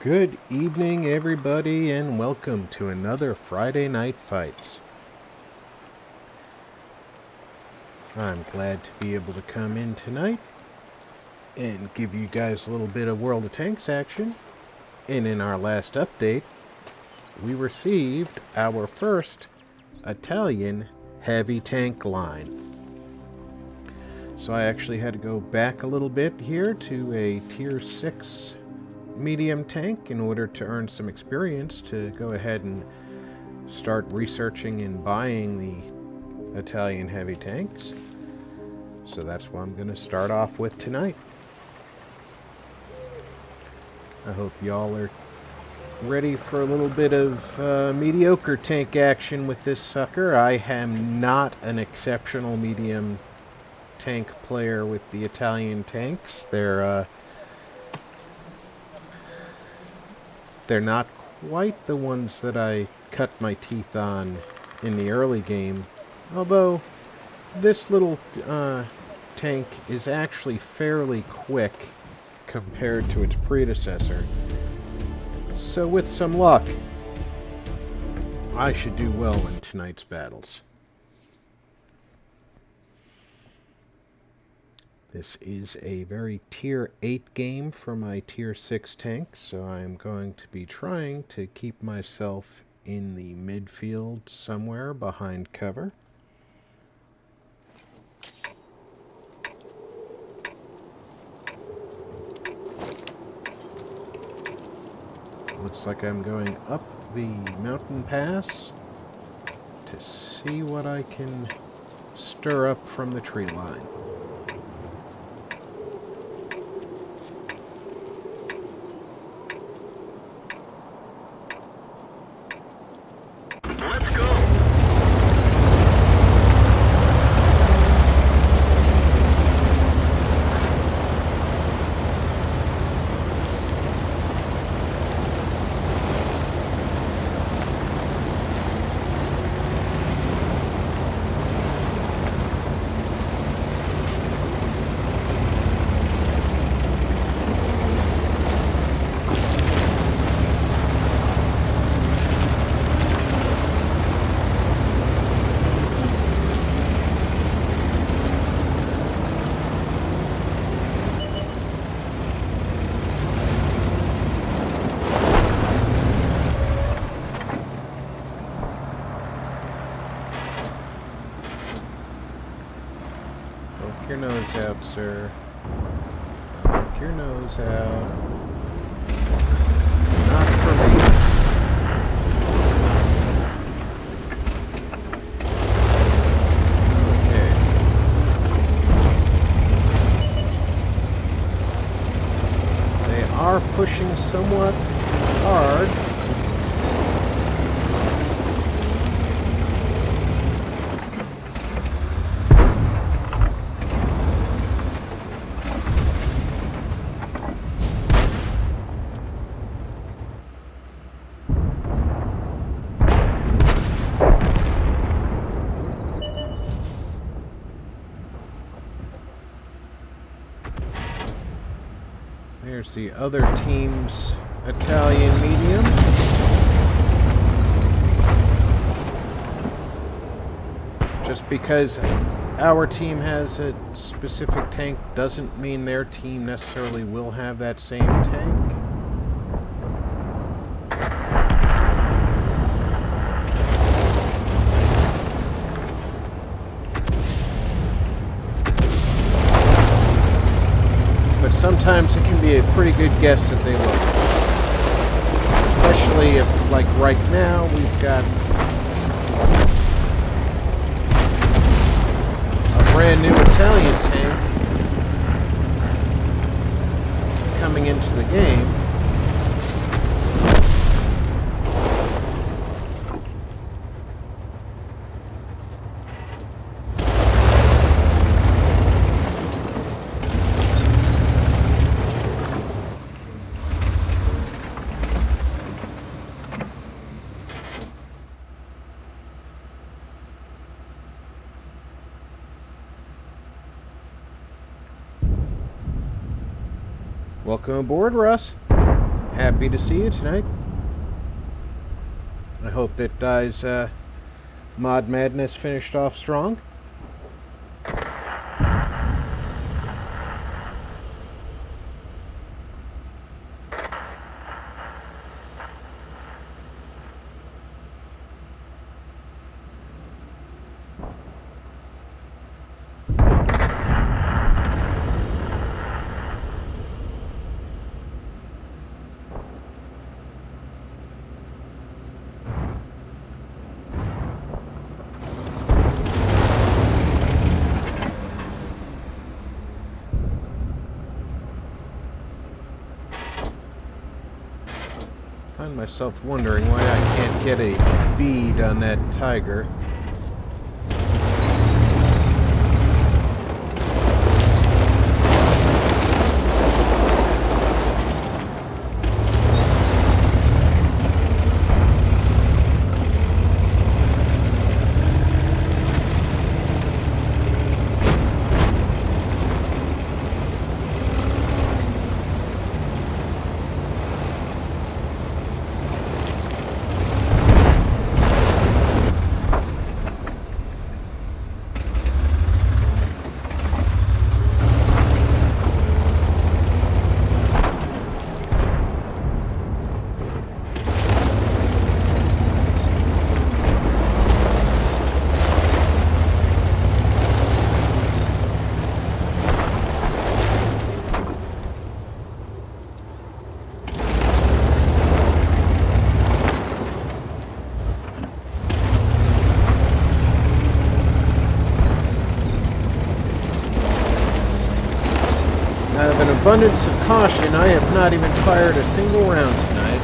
Good evening, everybody, and welcome to another Friday Night Fights. I'm glad to be able to come in tonight and give you guys a little bit of World of Tanks action. And in our last update, we received our first Italian heavy tank line. So I actually had to go back a little bit here to a tier 6 medium tank in order to earn some experience to go ahead and start researching and buying the Italian heavy tanks. So that's what I'm going to start off with tonight. I hope y'all are ready for a little bit of mediocre tank action with this sucker. I am not an exceptional medium tank player with the Italian tanks. They're not quite the ones that I cut my teeth on in the early game. Although, this little tank is actually fairly quick compared to its predecessor. So with some luck, I should do well in tonight's battles. This is a very tier 8 game for my tier 6 tank, so I'm going to be trying to keep myself in the midfield somewhere behind cover. Looks like I'm going up the mountain pass to see what I can stir up from the tree line. Poke your nose out, sir. Poke your nose out. Not for me. Okay. They are pushing somewhat hard. There's the other team's Italian medium. Just because our team has a specific tank doesn't mean their team necessarily will have that same tank. Sometimes it can be a pretty good guess that they will. Especially if, like right now, we've got a brand new Italian tank coming into the game. Welcome aboard, Russ. Happy to see you tonight. I hope that Die's Mod Madness finished off strong. I find myself wondering why I can't get a bead on that tiger. Out of an abundance of caution, I have not even fired a single round tonight.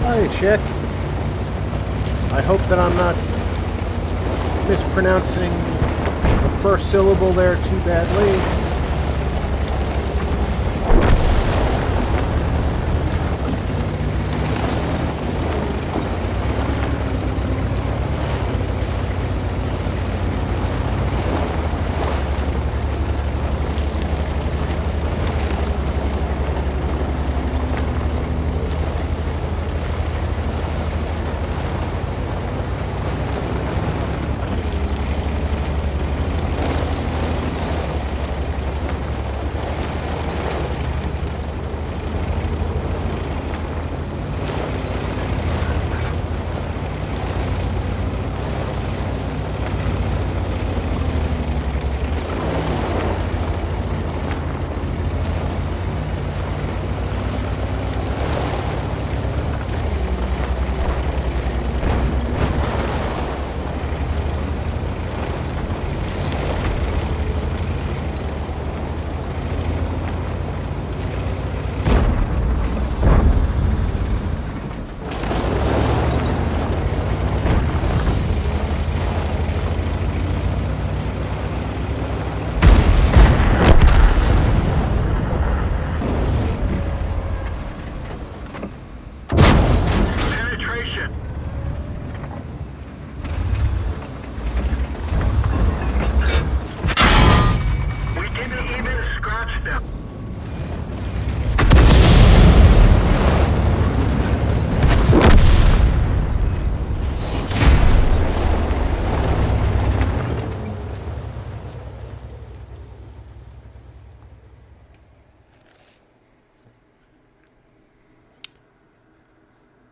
Hi, Chick. I hope that I'm not mispronouncing the first syllable there too badly.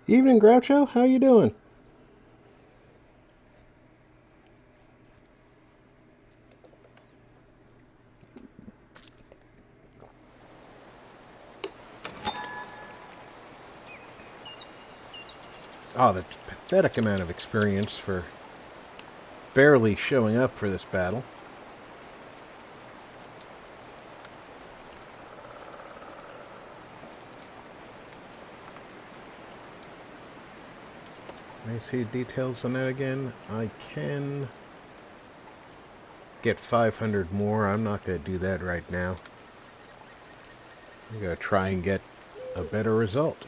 Evening, Groucho. How you doing? Oh, the pathetic amount of experience for barely showing up for this battle. Let me see details on that again. I can get 500 more. I'm not going to do that right now. I'm going to try and get a better result.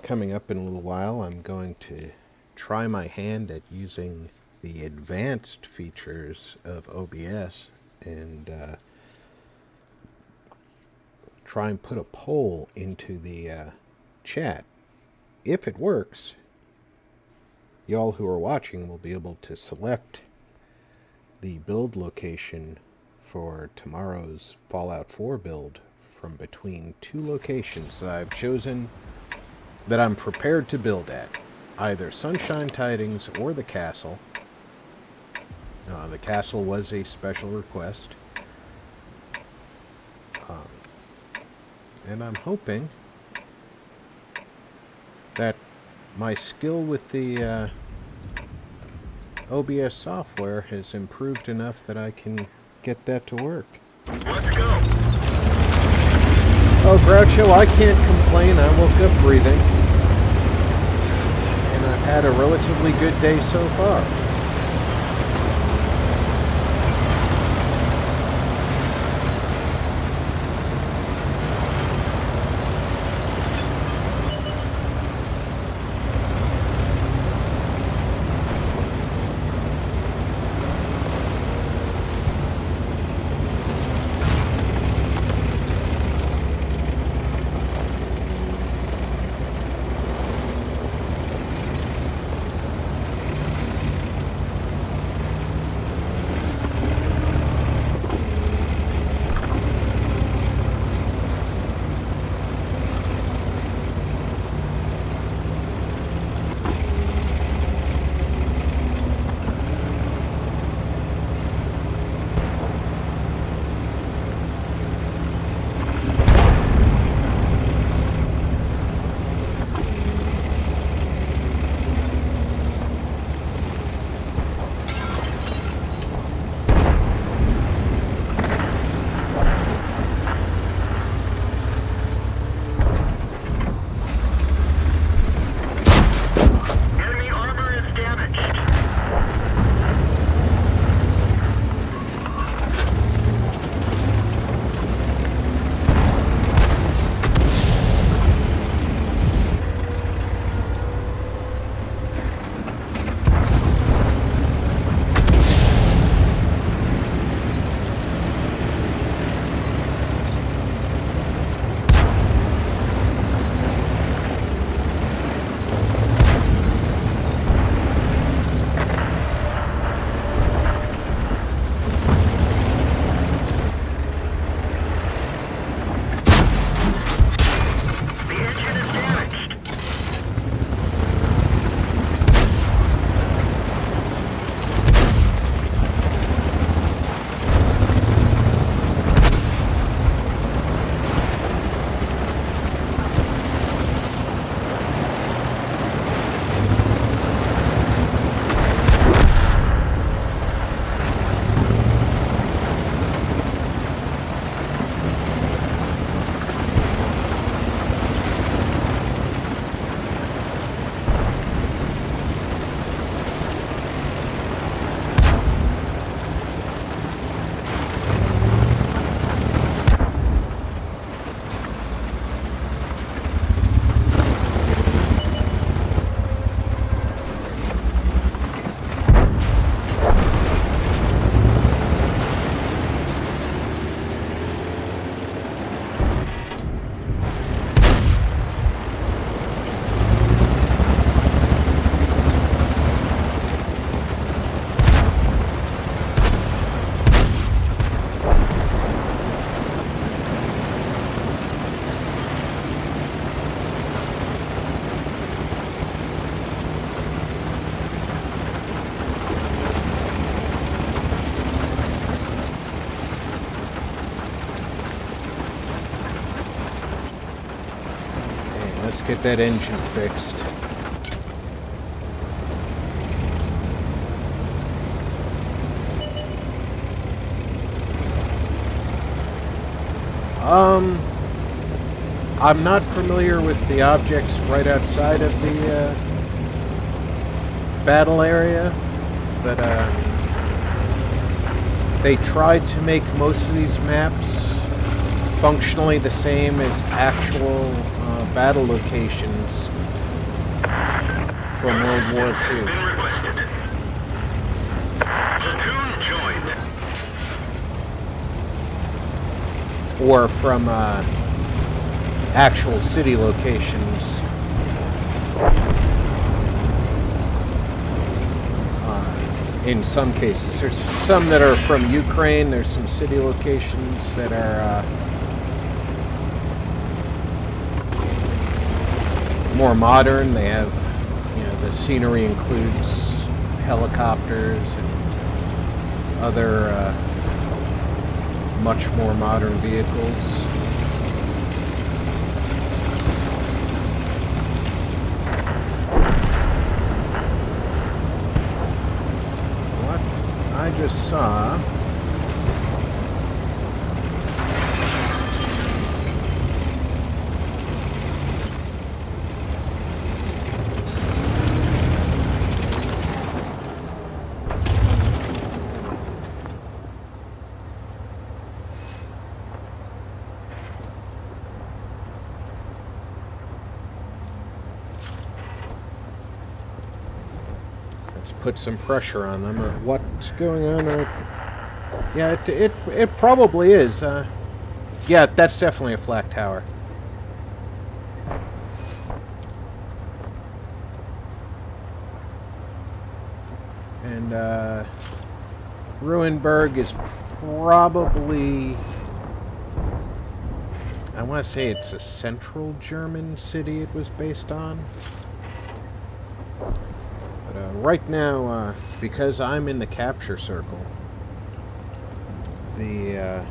Coming up in a little while, I'm going to try my hand at using the advanced features of OBS and try and put a poll into the chat. If it works, y'all who are watching will be able to select the build location for tomorrow's Fallout 4 build from between two locations that I've chosen that I'm prepared to build at. Either Sunshine Tidings or the castle. The castle was a special request. And I'm hoping that my skill with the OBS software has improved enough that I can get that to work. Let's go. Oh, Groucho, I can't complain. I woke up breathing. And I've had a relatively good day so far. get that engine fixed. I'm not familiar with the objects right outside of the battle area, but they tried to make most of these maps functionally the same as actual battle locations from World War II. Platoon joined. Or from actual city locations. In some cases. There's some that are from Ukraine. There's some city locations that are more modern. They have, the scenery includes helicopters and other much more modern vehicles. What I just saw put some pressure on them, or what's going on. Yeah, it probably is. Yeah, that's definitely a flak tower. And Ruinberg is probably, I want to say it's a central German city it was based on. Right now, because I'm in the capture circle, the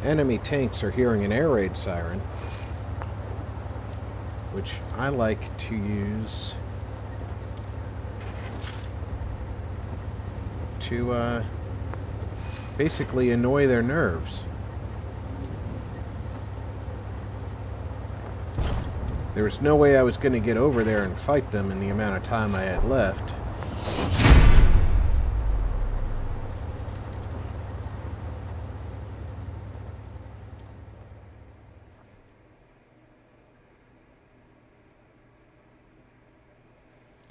enemy tanks are hearing an air raid siren, which I like to use to basically annoy their nerves. There was no way I was going to get over there and fight them in the amount of time I had left.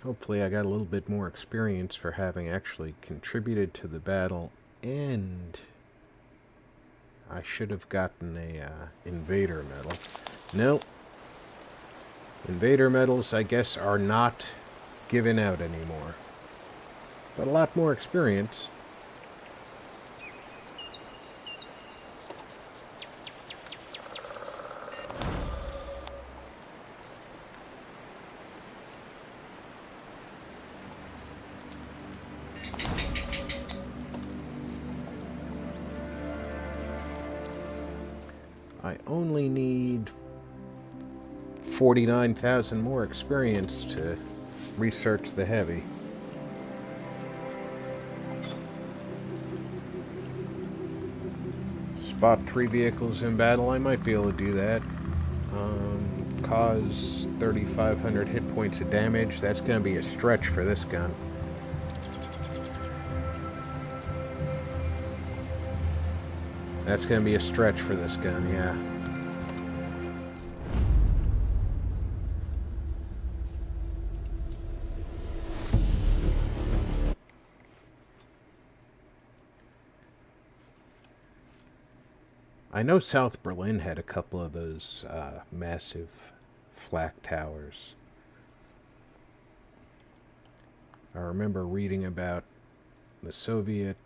Hopefully I got a little bit more experience for having actually contributed to the battle, and I should have gotten a invader medal. Nope. Invader medals, I guess, are not given out anymore. But a lot more experience. I only need 49,000 more experience to research the heavy. Spot 3 vehicles in battle, I might be able to do that. Cause 3,500 hit points of damage, that's going to be a stretch for this gun. That's going to be a stretch for this gun, yeah. I know South Berlin had a couple of those massive flak towers. I remember reading about the Soviet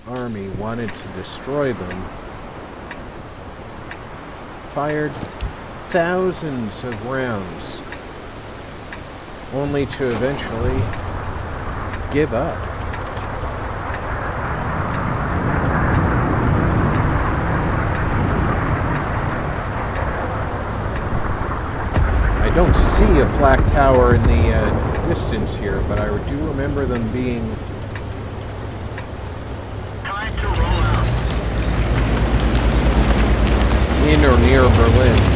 army wanted to destroy them, fired thousands of rounds, only to eventually give up. I don't see a flak tower in the distance here, but I do remember them being Time to roll out. in or near Berlin.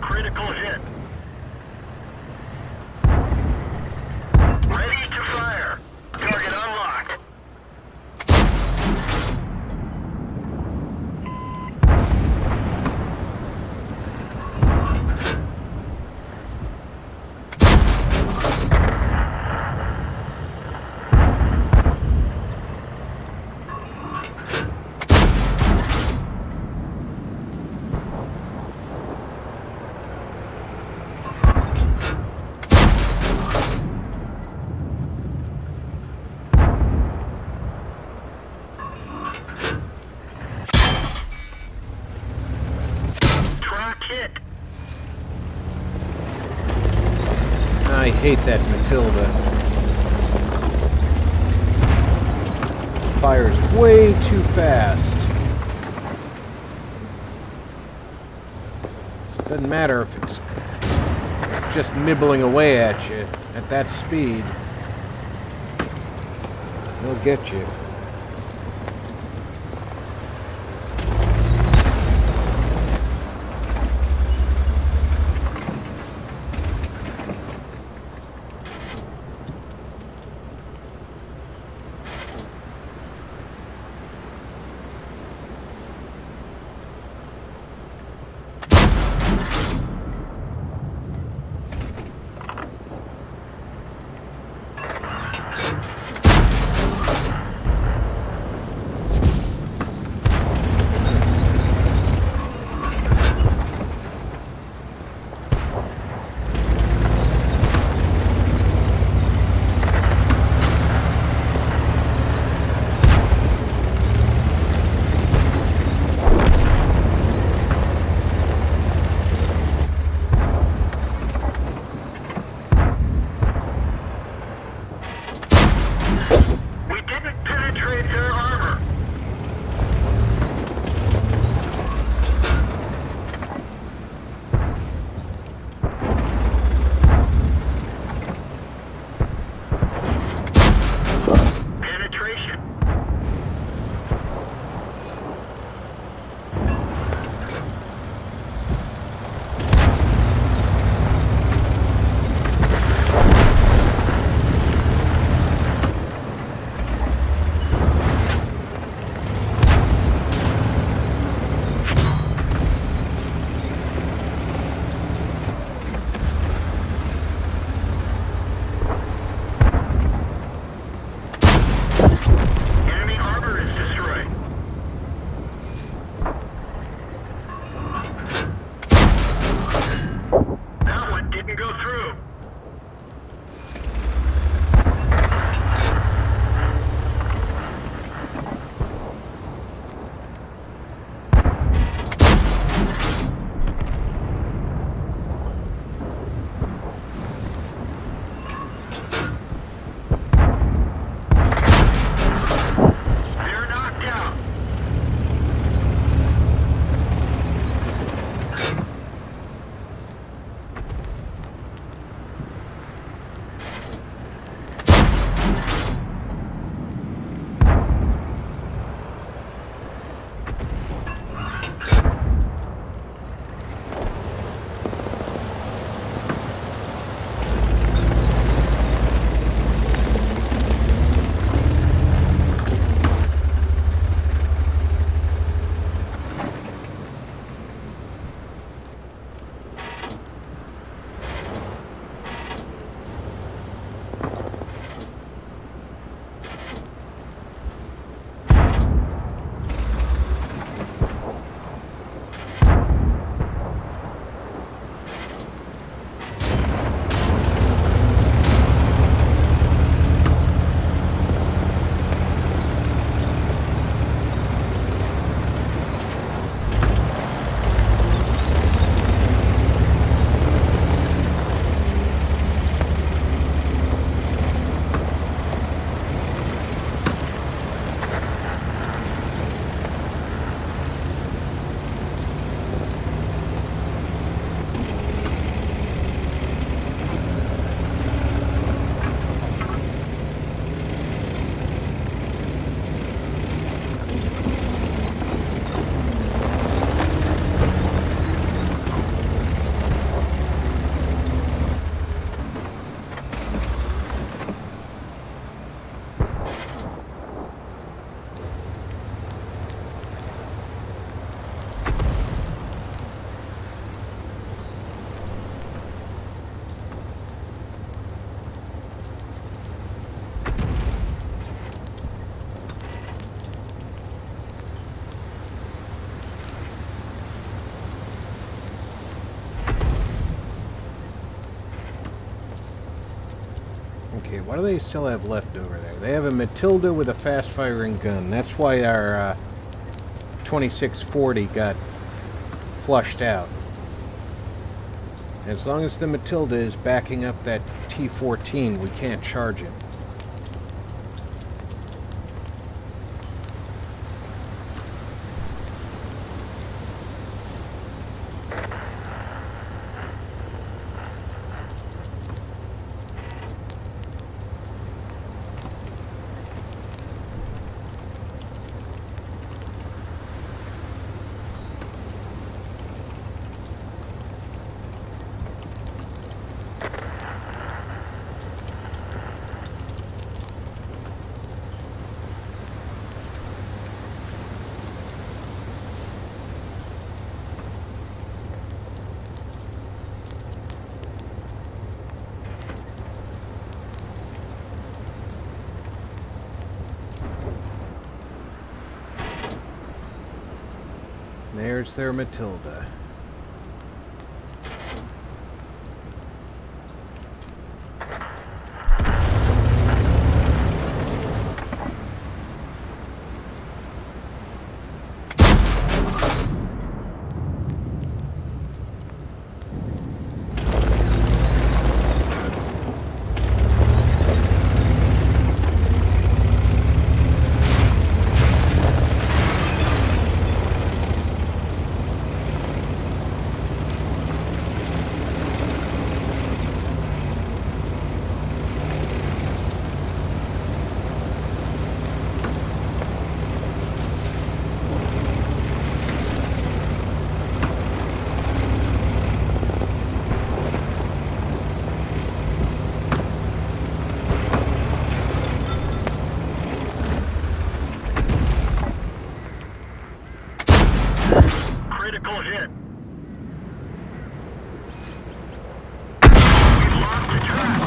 Critical hit. Ready to fire. Target unlocked. Track hit. I hate that Matilda. Fires way too fast. Doesn't matter if it's just nibbling away at you at that speed. They'll get you. Okay, what do they still have left over there? They have a Matilda with a fast-firing gun. That's why our 2640 got flushed out. As long as the Matilda is backing up that T-14, we can't charge it. There's their Matilda. Critical hit. We've lost the track.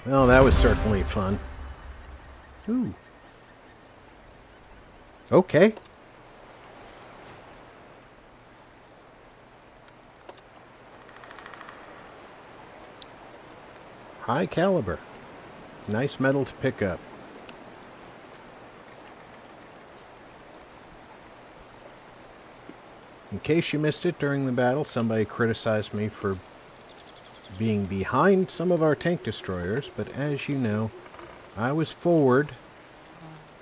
Well, that was certainly fun. Ooh. Okay. High caliber. Nice metal to pick up. In case you missed it during the battle, somebody criticized me for being behind some of our tank destroyers, but as you know, I was forward,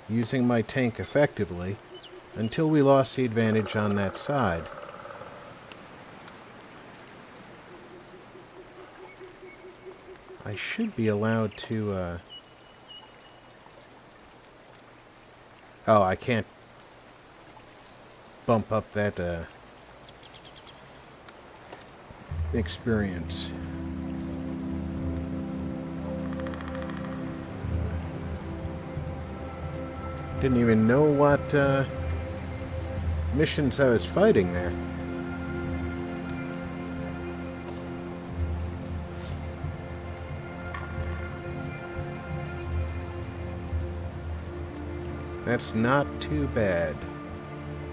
using my tank effectively, until we lost the advantage on that side. I should be allowed to, Oh, I can't bump up that, experience. Didn't even know what missions I was fighting there. That's not too bad.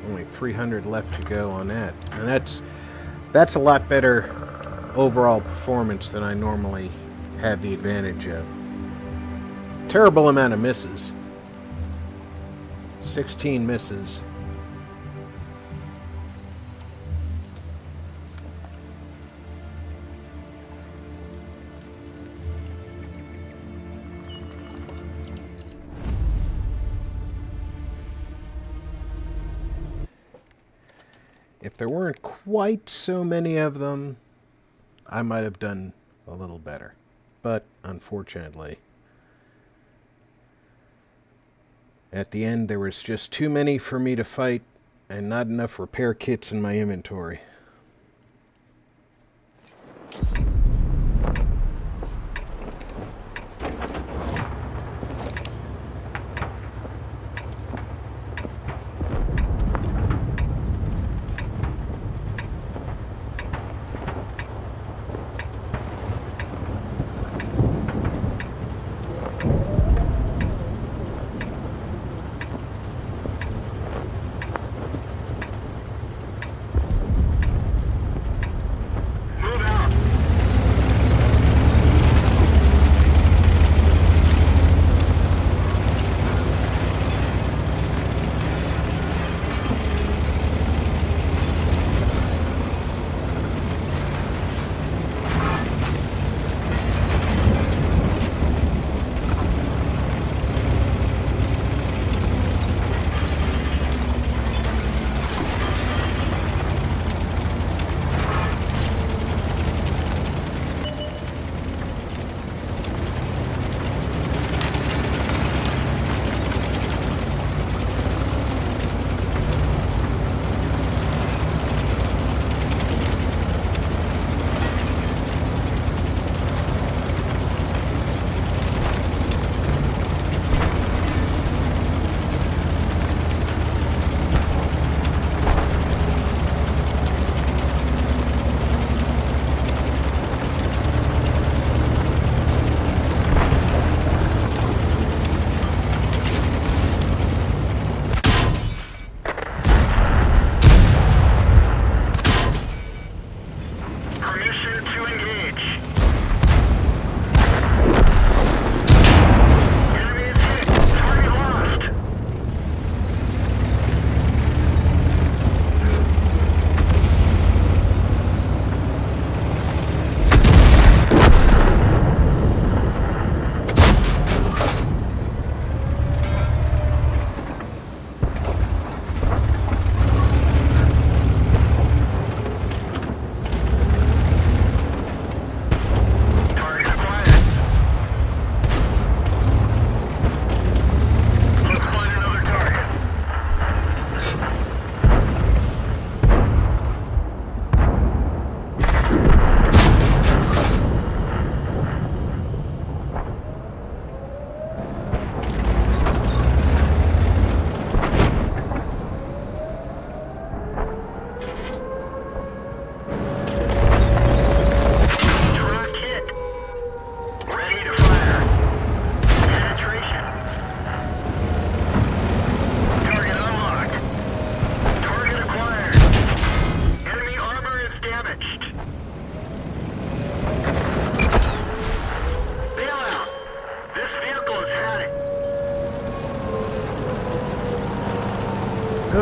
Only 300 left to go on that. And that's a lot better overall performance than I normally have the advantage of. Terrible amount of misses. 16 misses. If there weren't quite so many of them, I might have done a little better. But, unfortunately, at the end there was just too many for me to fight and not enough repair kits in my inventory.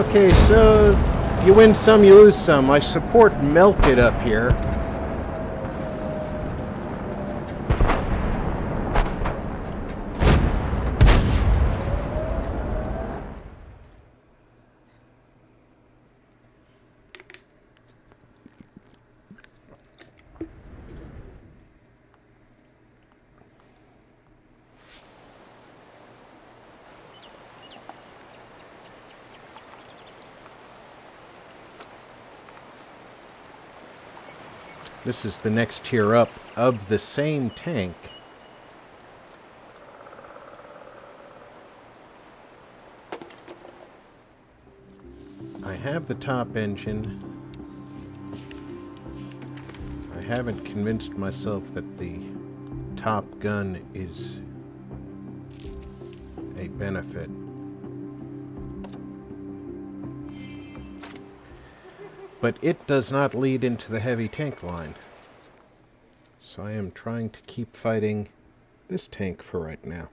Okay, so you win some, you lose some. I support Melted up here. This is the next tier up of the same tank. I have the top engine. I haven't convinced myself that the top gun is a benefit. But it does not lead into the heavy tank line. So I am trying to keep fighting this tank for right now.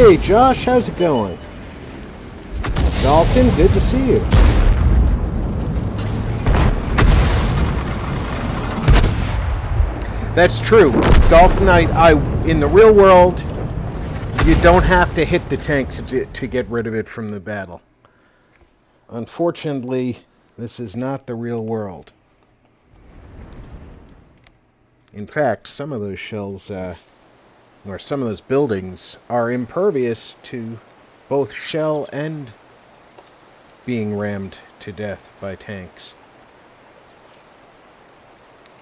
Hey, Josh, how's it going? Dalton, good to see you. That's true. Dalton, I in the real world, you don't have to hit the tank to get rid of it from the battle. Unfortunately, this is not the real world. In fact, some of those shells, or some of those buildings, are impervious to both shell and being rammed to death by tanks.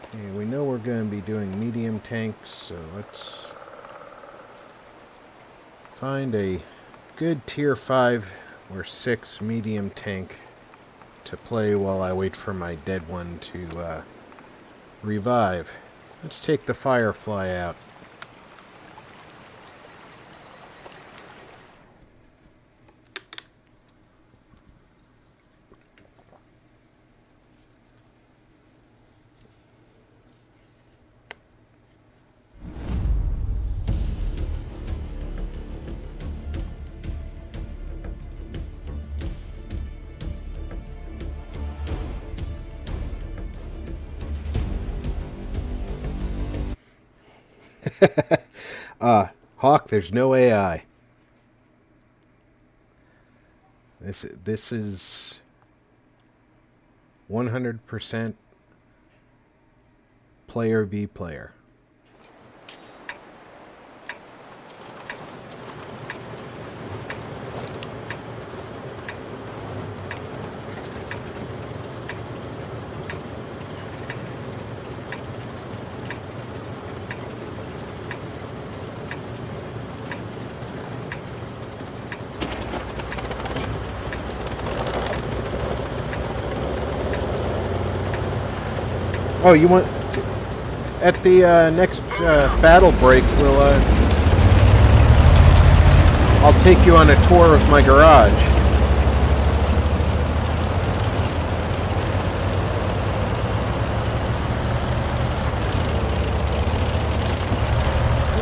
Okay, we know we're going to be doing medium tanks, so let's find a good tier 5 or 6 medium tank to play while I wait for my dead one to revive. Let's take the Firefly out. Hawk, there's no AI. This is 100% player v player. Oh, you want... At the next battle break, I'll take you on a tour of my garage.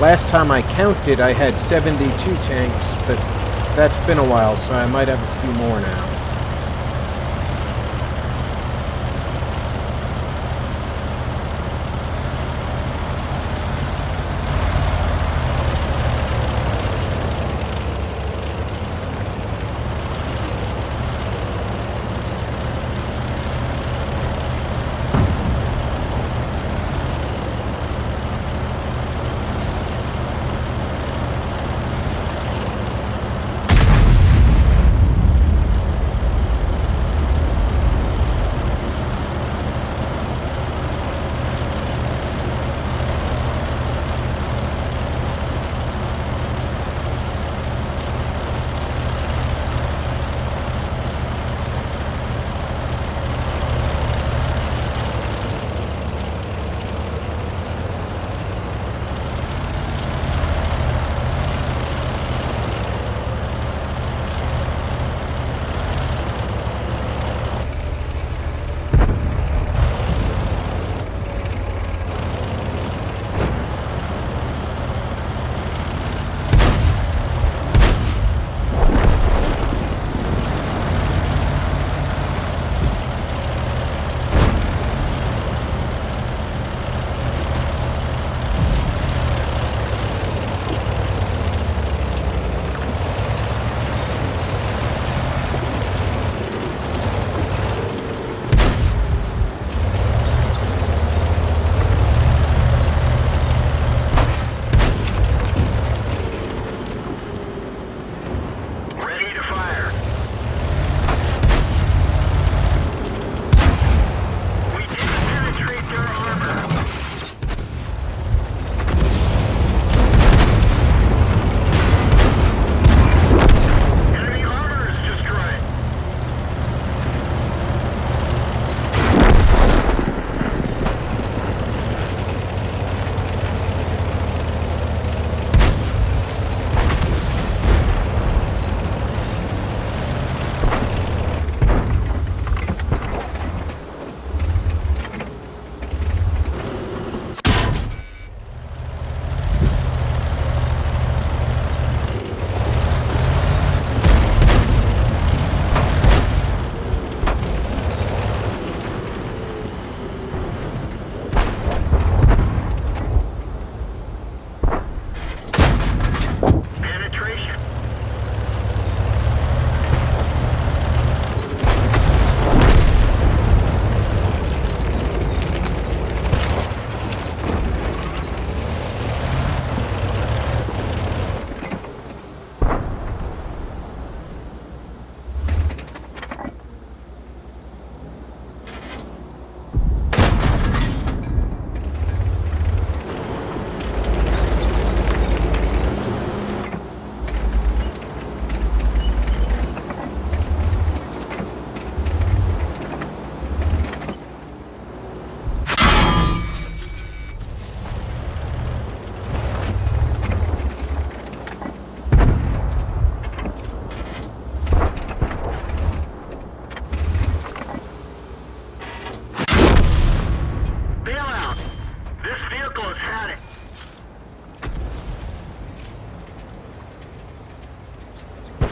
Last time I counted, I had 72 tanks, but that's been a while, so I might have a few more now.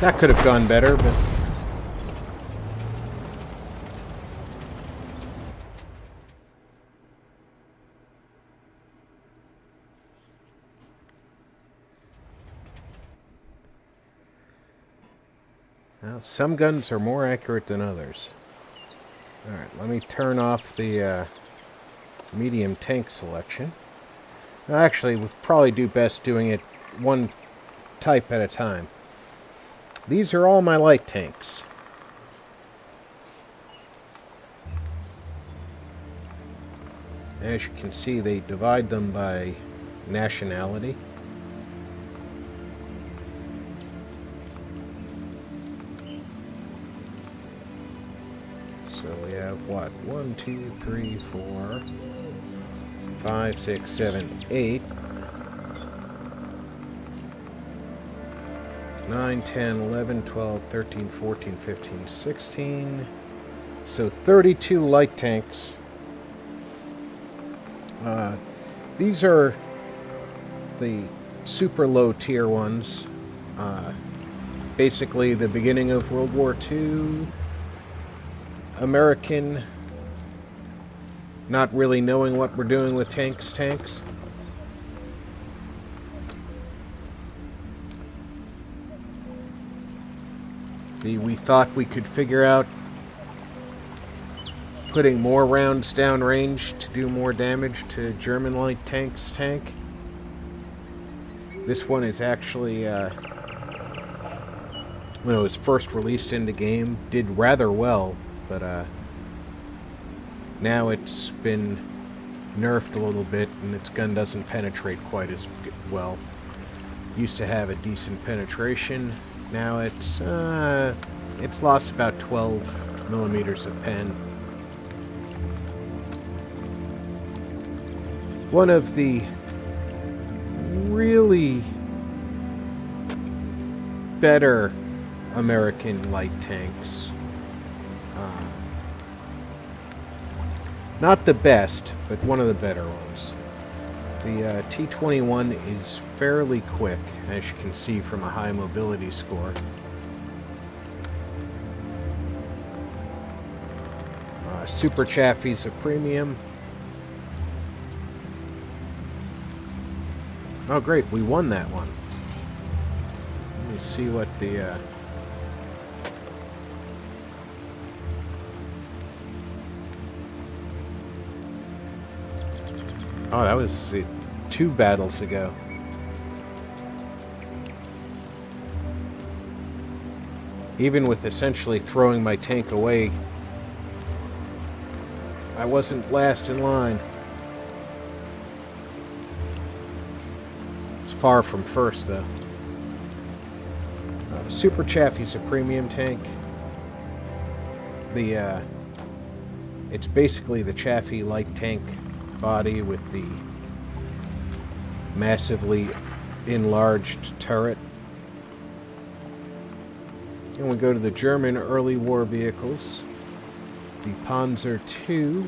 That could have gone better, but... Well, some guns are more accurate than others. Alright, let me turn off the medium tank selection. Actually, we'd probably do best doing it one type at a time. These are all my light tanks. As you can see, they divide them by nationality. So we have what? 1, 2, 3, 4, 5, 6, 7, 8, 9, 10, 11, 12, 13, 14, 15, 16. So 32 light tanks. These are the super low tier ones. Basically the beginning of World War II. American, not really knowing what we're doing with tanks. We thought we could figure out putting more rounds downrange to do more damage to German light tanks tank. This one is actually, when it was first released in the game, did rather well, but now it's been nerfed a little bit and its gun doesn't penetrate quite as well. Used to have a decent penetration. Now it's lost about 12 millimeters of pen. One of the really better American light tanks. Not the best, but one of the better ones. The T-21 is fairly quick, as you can see from a high mobility score. Super Chaffee's a premium. Oh great, we won that one. Let me see what the... Oh, that was 2 battles ago. Even with essentially throwing my tank away, I wasn't last in line. It's far from first, though. Super Chaffee's a premium tank. It's basically the Chaffee light tank body with the massively enlarged turret. And we go to the German early war vehicles. The Panzer II.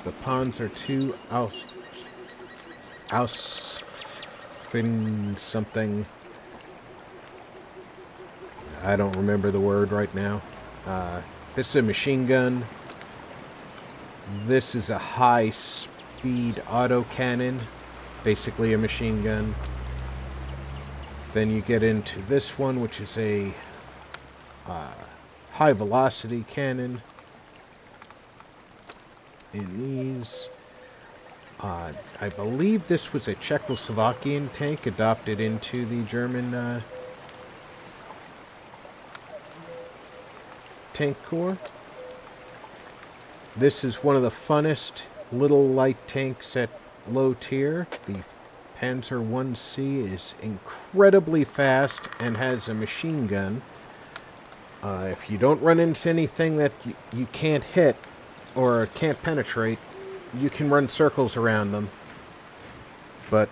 The Panzer II Ausfin something. I don't remember the word right now. This is a machine gun. This is a high-speed autocannon, basically a machine gun. Then you get into this one, which is a high-velocity cannon. In these, I believe this was a Czechoslovakian tank adopted into the German tank corps. This is one of the funnest little light tanks at low tier. The Panzer 1C is incredibly fast and has a machine gun. If you don't run into anything that you can't hit or can't penetrate, you can run circles around them. But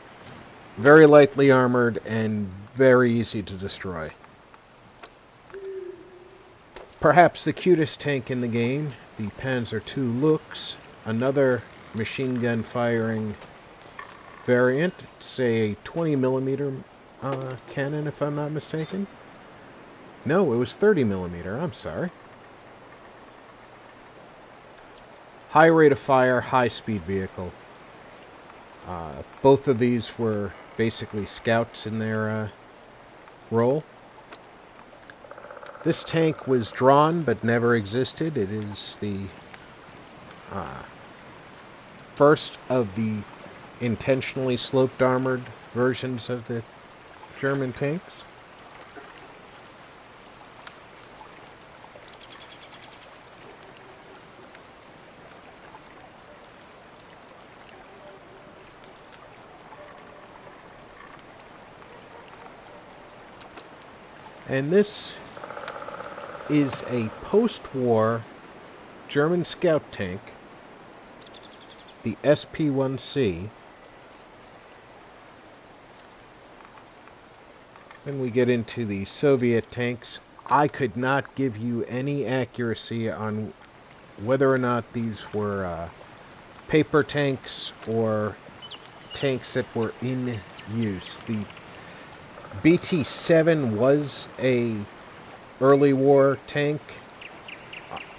very lightly armored and very easy to destroy. Perhaps the cutest tank in the game, the Panzer II Lux, another machine gun firing variant. It's a 20 millimeter cannon, if I'm not mistaken. No, it was 30 millimeter. I'm sorry. High rate of fire, high speed vehicle. Both of these were basically scouts in their role. This tank was drawn but never existed. It is the first of the intentionally sloped armored versions of the German tanks. And this is a post-war German scout tank, the SP-1C. Then we get into the Soviet tanks. I could not give you any accuracy on whether or not these were paper tanks or tanks that were in use. The BT-7 was a early war tank.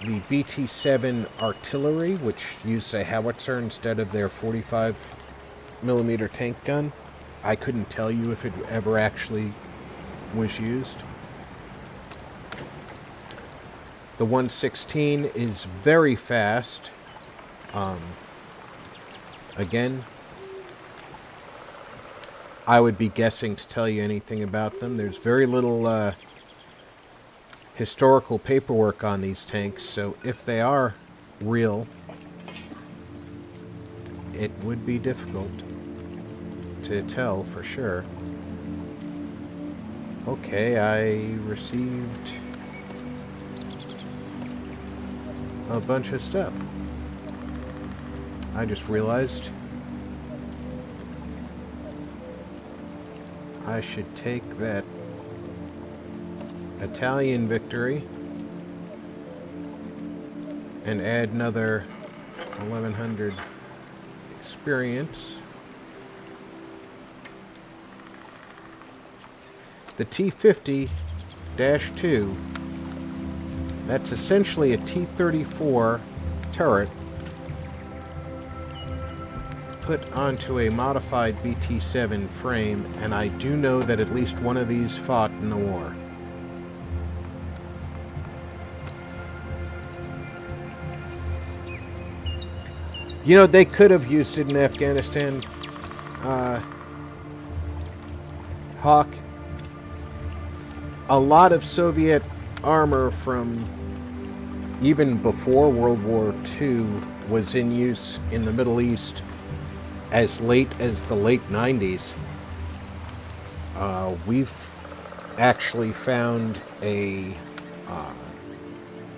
The BT-7 artillery, which used a howitzer instead of their 45 millimeter tank gun, I couldn't tell you if it ever actually was used. The 116 is very fast. Again, I would be guessing to tell you anything about them. There's very little historical paperwork on these tanks, so if they are real, it would be difficult to tell for sure. Okay, I received a bunch of stuff. I just realized I should take that Italian victory and add another 1100 experience. The T-50-2, that's essentially a T-34 turret put onto a modified BT-7 frame, and I do know that at least one of these fought in the war. You know, they could have used it in Afghanistan. Hawk. A lot of Soviet armor from even before World War II was in use in the Middle East as late as the late 90s. We've actually found a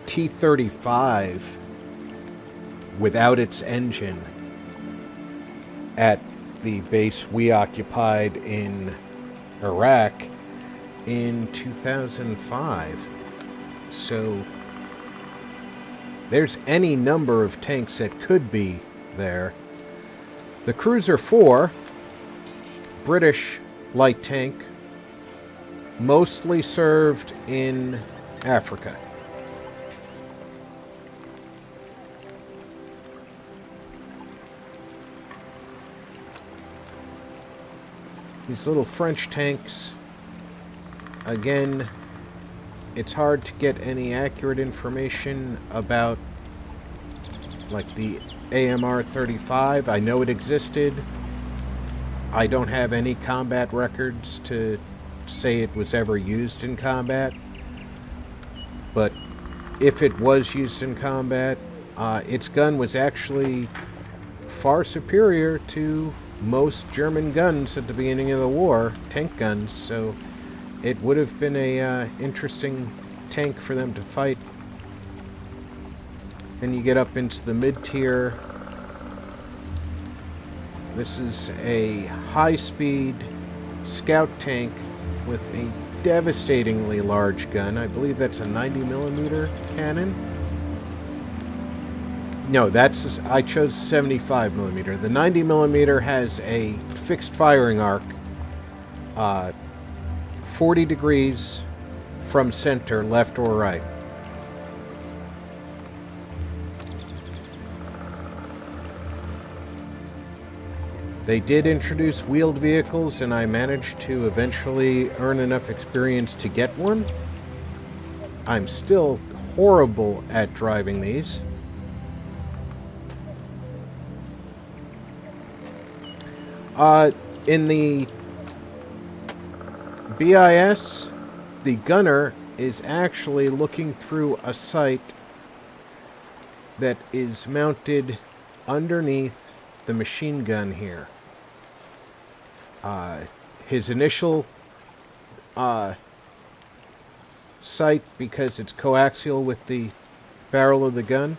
T-35 without its engine at the base we occupied in Iraq in 2005. So there's any number of tanks that could be there. The Cruiser 4, British light tank, mostly served in Africa. These little French tanks, again, it's hard to get any accurate information about, like, the AMR-35. I know it existed. I don't have any combat records to say it was ever used in combat. But if it was used in combat, its gun was actually far superior to most German guns at the beginning of the war, tank guns, so it would have been a interesting tank for them to fight. Then you get up into the mid-tier. This is a high-speed scout tank with a devastatingly large gun. I believe that's a 90mm cannon. No, I chose 75mm. The 90mm has a fixed firing arc, 40 degrees from center, left or right. They did introduce wheeled vehicles, and I managed to eventually earn enough experience to get one. I'm still horrible at driving these. In the BIS, the gunner is actually looking through a sight that is mounted underneath the machine gun here. His initial sight, because it's coaxial with the barrel of the gun,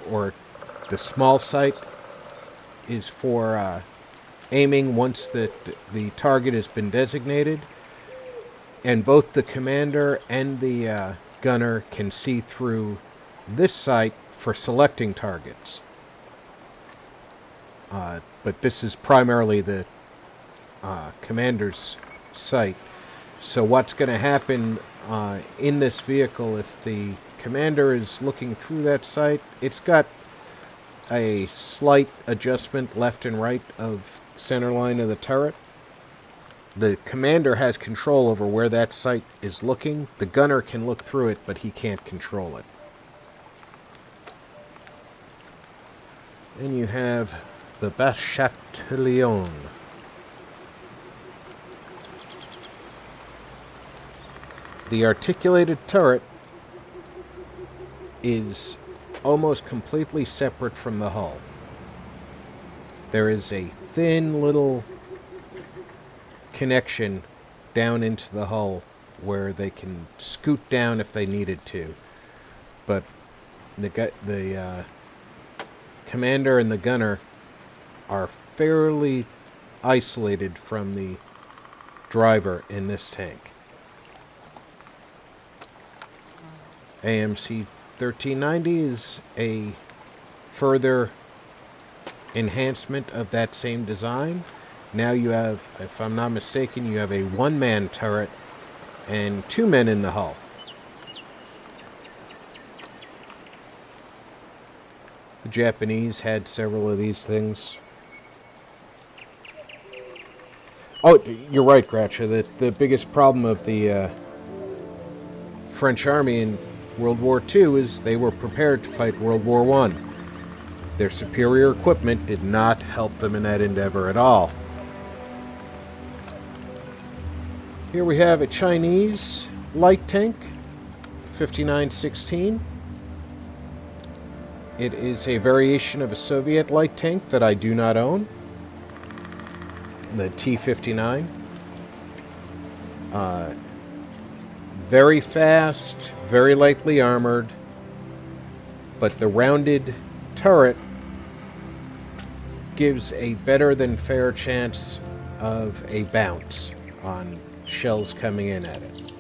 or the small sight, is for aiming once the target has been designated. And both the commander and the gunner can see through this sight for selecting targets. But this is primarily the commander's sight. So what's going to happen in this vehicle, if the commander is looking through that sight, it's got a slight adjustment left and right of center line of the turret. The commander has control over where that sight is looking. The gunner can look through it, but he can't control it. And you have the Bachatelion. The articulated turret is almost completely separate from the hull. There is a thin little connection down into the hull where they can scoot down if they needed to. But the commander and the gunner are fairly isolated from the driver in this tank. AMC 1390 is a further enhancement of that same design. Now you have, if I'm not mistaken, you have a one-man turret and 2 men in the hull. The Japanese had several of these things. Oh, you're right, Gratcha. The biggest problem of the French army in World War II is they were prepared to fight World War I. Their superior equipment did not help them in that endeavor at all. Here we have a Chinese light tank, 5916. It is a variation of a Soviet light tank that I do not own, the T-59. Very fast, very lightly armored, but the rounded turret gives a better than fair chance of a bounce on shells coming in at it.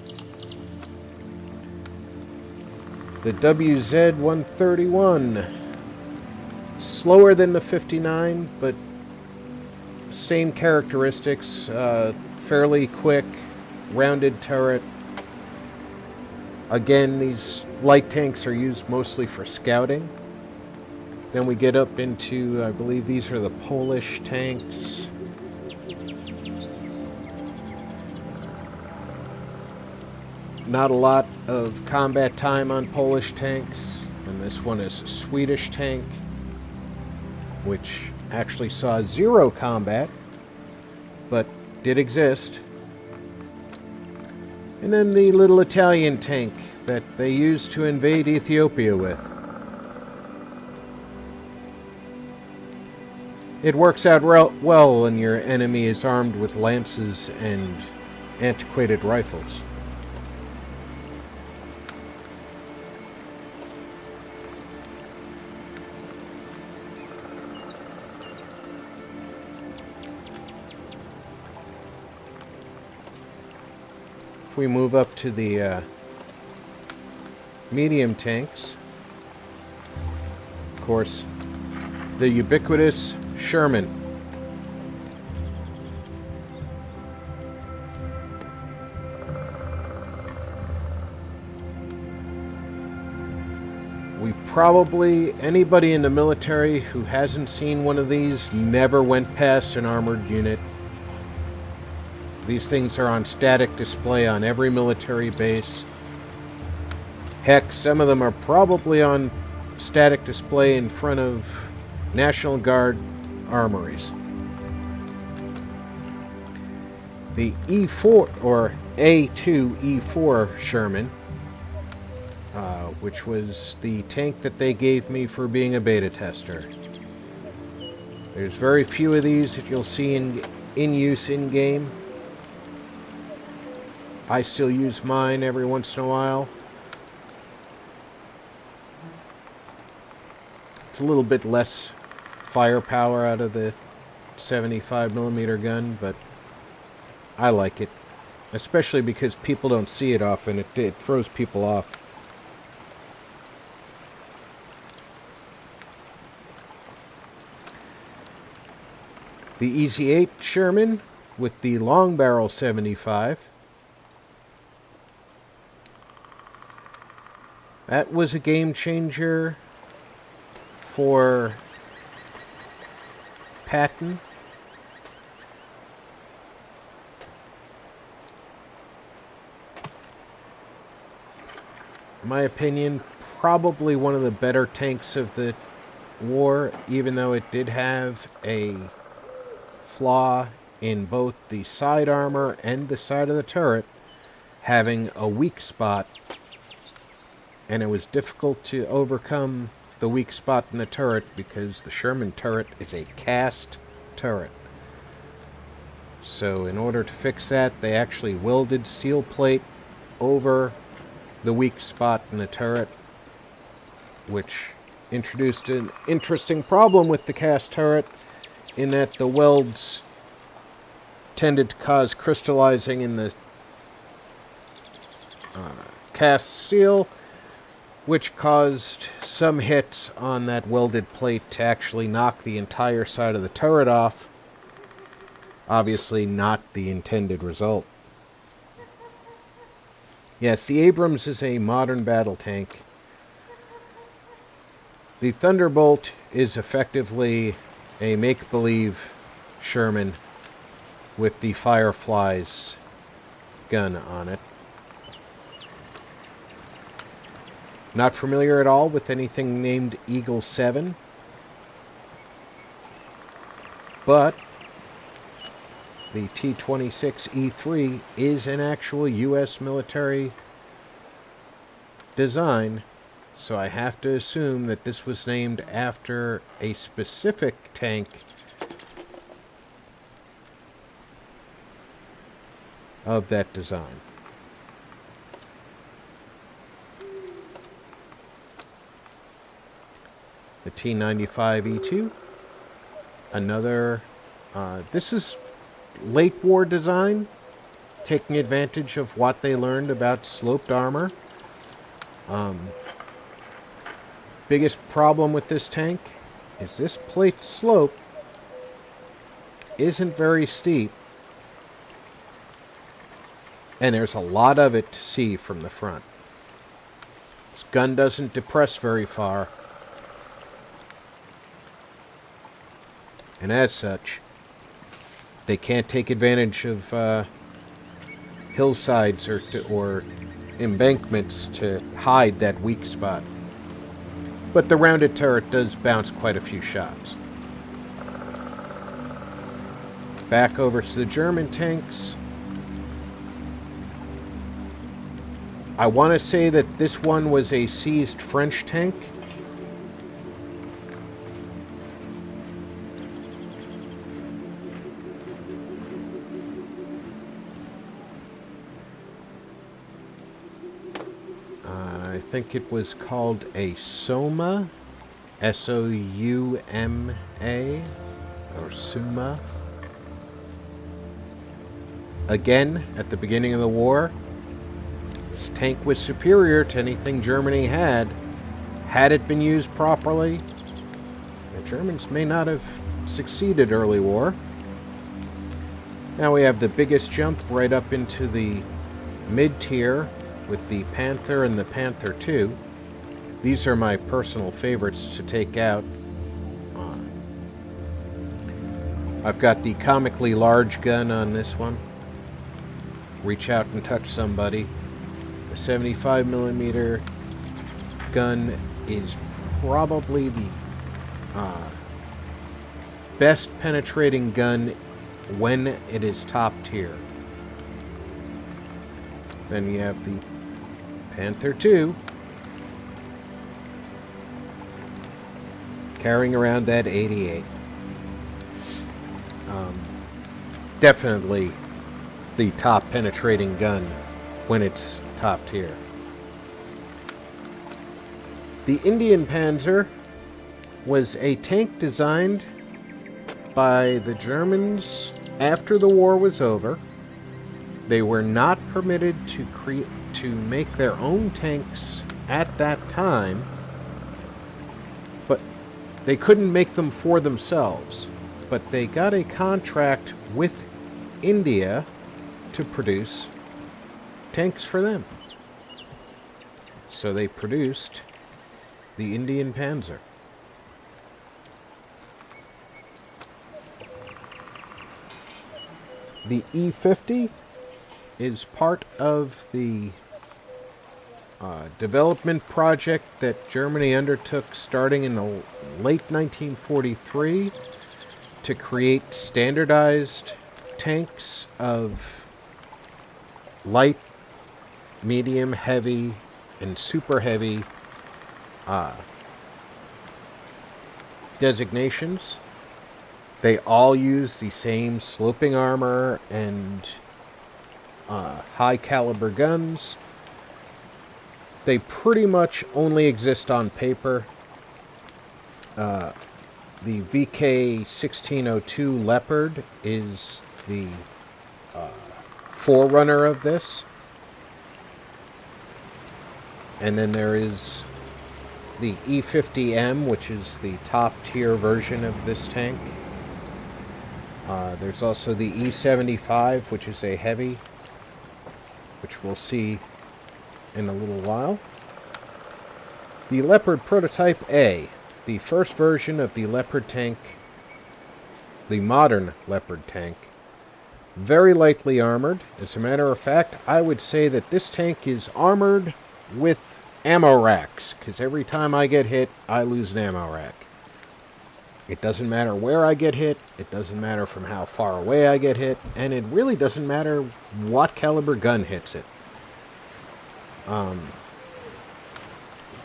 The WZ-131, slower than the 59, but same characteristics, fairly quick, rounded turret. Again, these light tanks are used mostly for scouting. Then we get up into, I believe these are the Polish tanks. Not a lot of combat time on Polish tanks. And this one is a Swedish tank, which actually saw 0 combat, but did exist. And then the little Italian tank that they used to invade Ethiopia with. It works out well when your enemy is armed with lances and antiquated rifles. If we move up to the medium tanks, of course, the ubiquitous Sherman. Probably anybody in the military who hasn't seen one of these never went past an armored unit. These things are on static display on every military base. Heck, some of them are probably on static display in front of National Guard armories. The E4 or A2E4 Sherman, which was the tank that they gave me for being a beta tester. There's very few of these that you'll see in use in game. I still use mine every once in a while. It's a little bit less firepower out of the 75mm gun, but I like it. Especially because people don't see it often. It throws people off. The EZ-8 Sherman with the long barrel 75. That was a game changer for Patton. In my opinion, probably one of the better tanks of the war, even though it did have a flaw in both the side armor and the side of the turret, having a weak spot, and it was difficult to overcome the weak spot in the turret because the Sherman turret is a cast turret. So in order to fix that, they actually welded steel plate over the weak spot in the turret, which introduced an interesting problem with the cast turret in that the welds tended to cause crystallizing in the cast steel, which caused some hits on that welded plate to actually knock the entire side of the turret off. Obviously not the intended result. Yes, the Abrams is a modern battle tank. The Thunderbolt is effectively a make-believe Sherman with the Firefly's gun on it. Not familiar at all with anything named Eagle 7, but the T-26E3 is an actual U.S. military design, so I have to assume that this was named after a specific tank of that design. The T-95E2, another, this is late war design, taking advantage of what they learned about sloped armor. Biggest problem with this tank is this plate slope isn't very steep, and there's a lot of it to see from the front. This gun doesn't depress very far, and as such, they can't take advantage of hillsides or embankments to hide that weak spot. But the rounded turret does bounce quite a few shots. Back over to the German tanks. I want to say that this one was a seized French tank. I think it was called a Soma, S-O-U-M-A, or Suma. Again, at the beginning of the war, this tank was superior to anything Germany had it been used properly. The Germans may not have succeeded early war. Now we have the biggest jump right up into the mid-tier with the Panther and the Panther II. These are my personal favorites to take out. I've got the comically large gun on this one. Reach out and touch somebody. The 75mm gun is probably the best penetrating gun when it is top tier. Then you have the Panther II, carrying around that 88. Definitely the top penetrating gun when it's top tier. The Indian Panzer was a tank designed by the Germans after the war was over. They were not permitted to make their own tanks at that time, but they couldn't make them for themselves. But they got a contract with India to produce tanks for them. So they produced the Indian Panzer. The E-50 is part of the development project that Germany undertook starting in the late 1943 to create standardized tanks of light, medium, heavy, and super heavy designations. They all use the same sloping armor and high caliber guns. They pretty much only exist on paper. The VK1602 Leopard is the forerunner of this. And then there is the E-50M, which is the top tier version of this tank. There's also the E-75, which is a heavy, which we'll see in a little while. The Leopard Prototype A, the first version of the Leopard tank, the modern Leopard tank, very lightly armored. As a matter of fact, I would say that this tank is armored with ammo racks, because every time I get hit, I lose an ammo rack. It doesn't matter where I get hit, it doesn't matter from how far away I get hit, and it really doesn't matter what caliber gun hits it.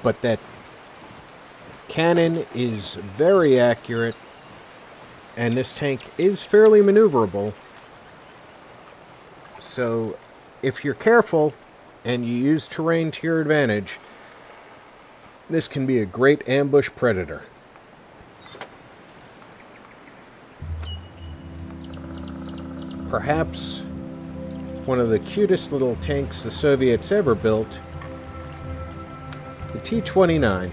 But that cannon is very accurate, and this tank is fairly maneuverable. So if you're careful and you use terrain to your advantage, this can be a great ambush predator. Perhaps one of the cutest little tanks the Soviets ever built, the T-29.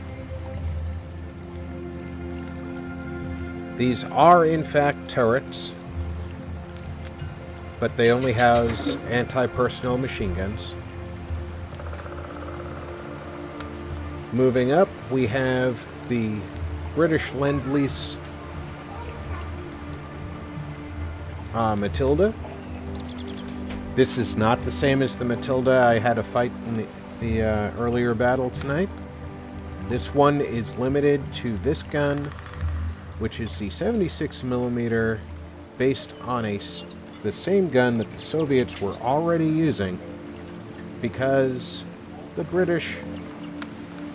These are in fact turrets, but they only house anti-personnel machine guns. Moving up, we have the British Lend-Lease Matilda. This is not the same as the Matilda I had to fight in the earlier battle tonight. This one is limited to this gun, which is the 76mm, based on the same gun that the Soviets were already using, because the British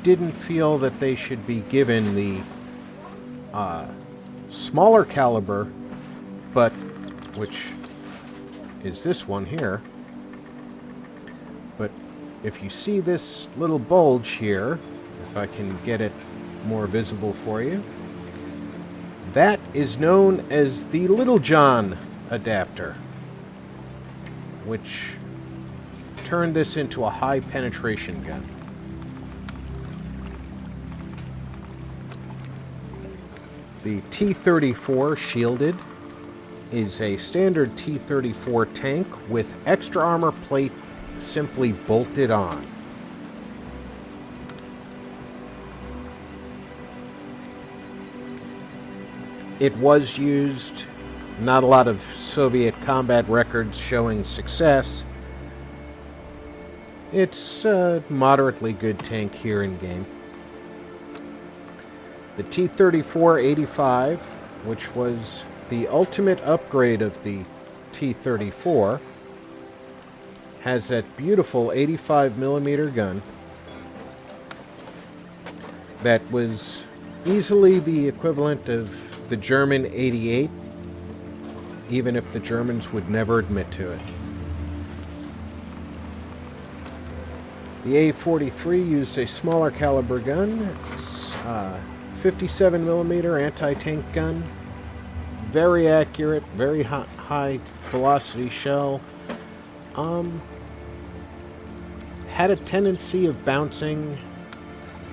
didn't feel that they should be given the smaller caliber, but which is this one here. But if you see this little bulge here, if I can get it more visible for you, that is known as the Little John adapter, which turned this into a high penetration gun. The T-34 Shielded is a standard T-34 tank with extra armor plate simply bolted on. It was used. Not a lot of Soviet combat records showing success. It's a moderately good tank here in game. The T-34-85, which was the ultimate upgrade of the T-34, has that beautiful 85mm gun that was easily the equivalent of the German 88, even if the Germans would never admit to it. The A-43 used a smaller caliber gun, 57mm anti-tank gun, very accurate, very high velocity shell. Had a tendency of bouncing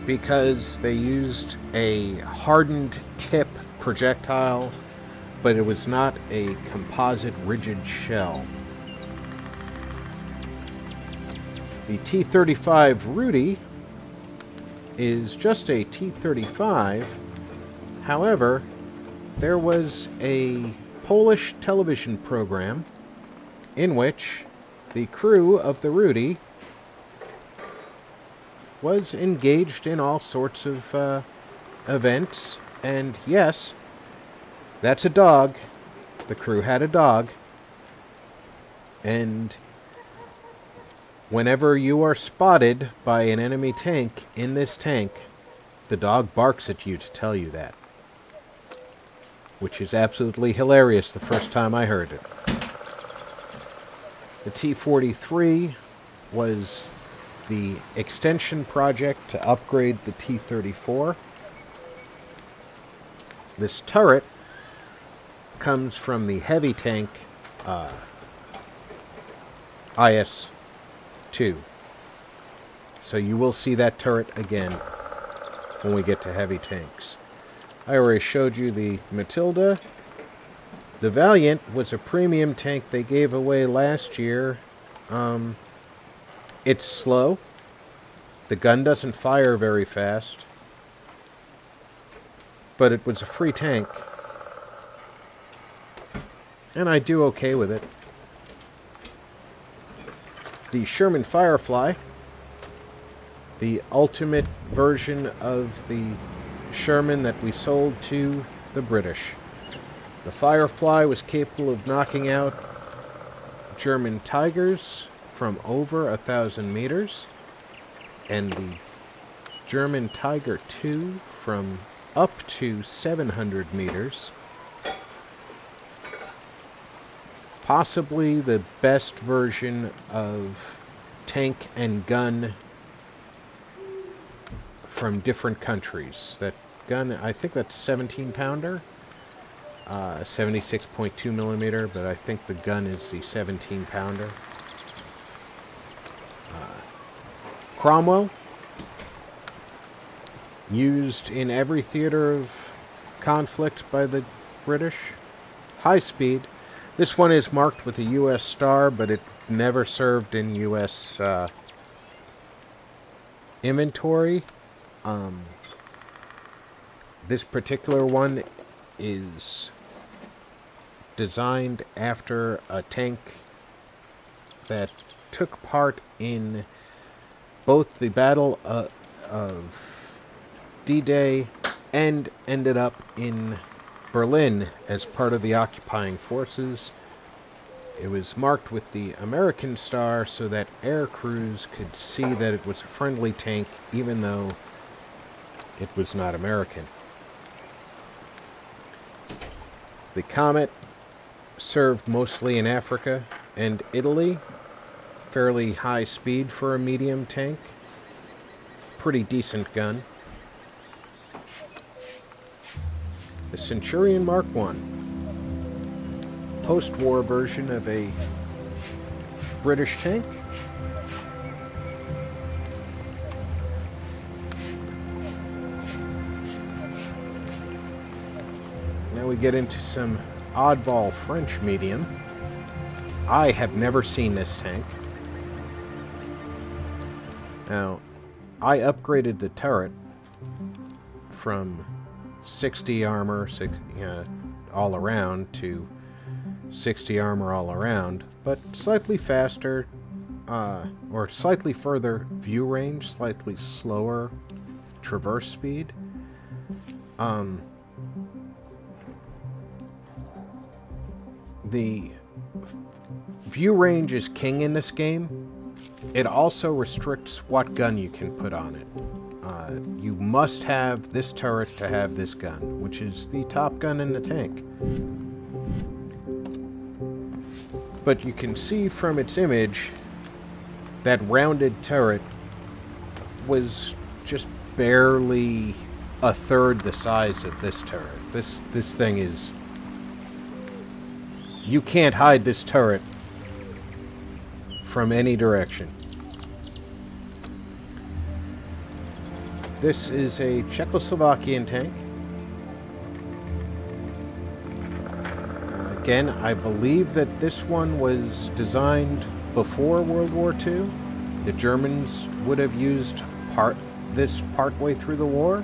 because they used a hardened tip projectile, but it was not a composite rigid shell. The T-35 Rudy is just a T-35. However, there was a Polish television program in which the crew of the Rudy was engaged in all sorts of events. And yes, that's a dog. The crew had a dog. And whenever you are spotted by an enemy tank in this tank, the dog barks at you to tell you that. Which is absolutely hilarious the first time I heard it. The T-43 was the extension project to upgrade the T-34. This turret comes from the heavy tank IS-2. So you will see that turret again when we get to heavy tanks. I already showed you the Matilda. The Valiant was a premium tank they gave away last year. It's slow. The gun doesn't fire very fast. But it was a free tank. And I do okay with it. The Sherman Firefly, the ultimate version of the Sherman that we sold to the British. The Firefly was capable of knocking out German Tigers from over 1,000 meters, and the German Tiger II from up to 700 meters. Possibly the best version of tank and gun from different countries. That gun, I think that's 17-pounder, 76.2 millimeter, but I think the gun is the 17-pounder. Cromwell, used in every theater of conflict by the British. High speed. This one is marked with a U.S. star, but it never served in U.S. inventory. This particular one is designed after a tank that took part in both the Battle of D-Day and ended up in Berlin as part of the occupying forces. It was marked with the American star so that air crews could see that it was a friendly tank, even though it was not American. The Comet served mostly in Africa and Italy. Fairly high speed for a medium tank. Pretty decent gun. The Centurion Mark I. Post-war version of a British tank. Now we get into some oddball French medium. I have never seen this tank. Now, I upgraded the turret from 60 armor all around to 60 armor all around, but slightly faster, or slightly further view range, slightly slower traverse speed. The view range is king in this game. It also restricts what gun you can put on it. You must have this turret to have this gun, which is the top gun in the tank. But you can see from its image that rounded turret was just barely a third the size of this turret. This thing is... You can't hide this turret from any direction. This is a Czechoslovakian tank. Again, I believe that this one was designed before World War II. The Germans would have used this partway through the war,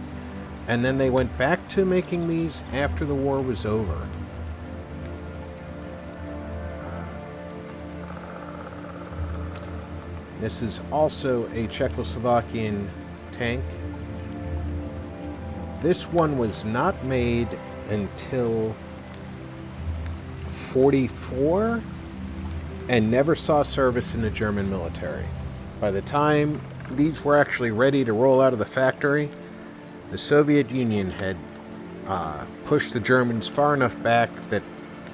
and then they went back to making these after the war was over. This is also a Czechoslovakian tank. This one was not made until 1944 and never saw service in the German military. By the time these were actually ready to roll out of the factory, the Soviet Union had pushed the Germans far enough back that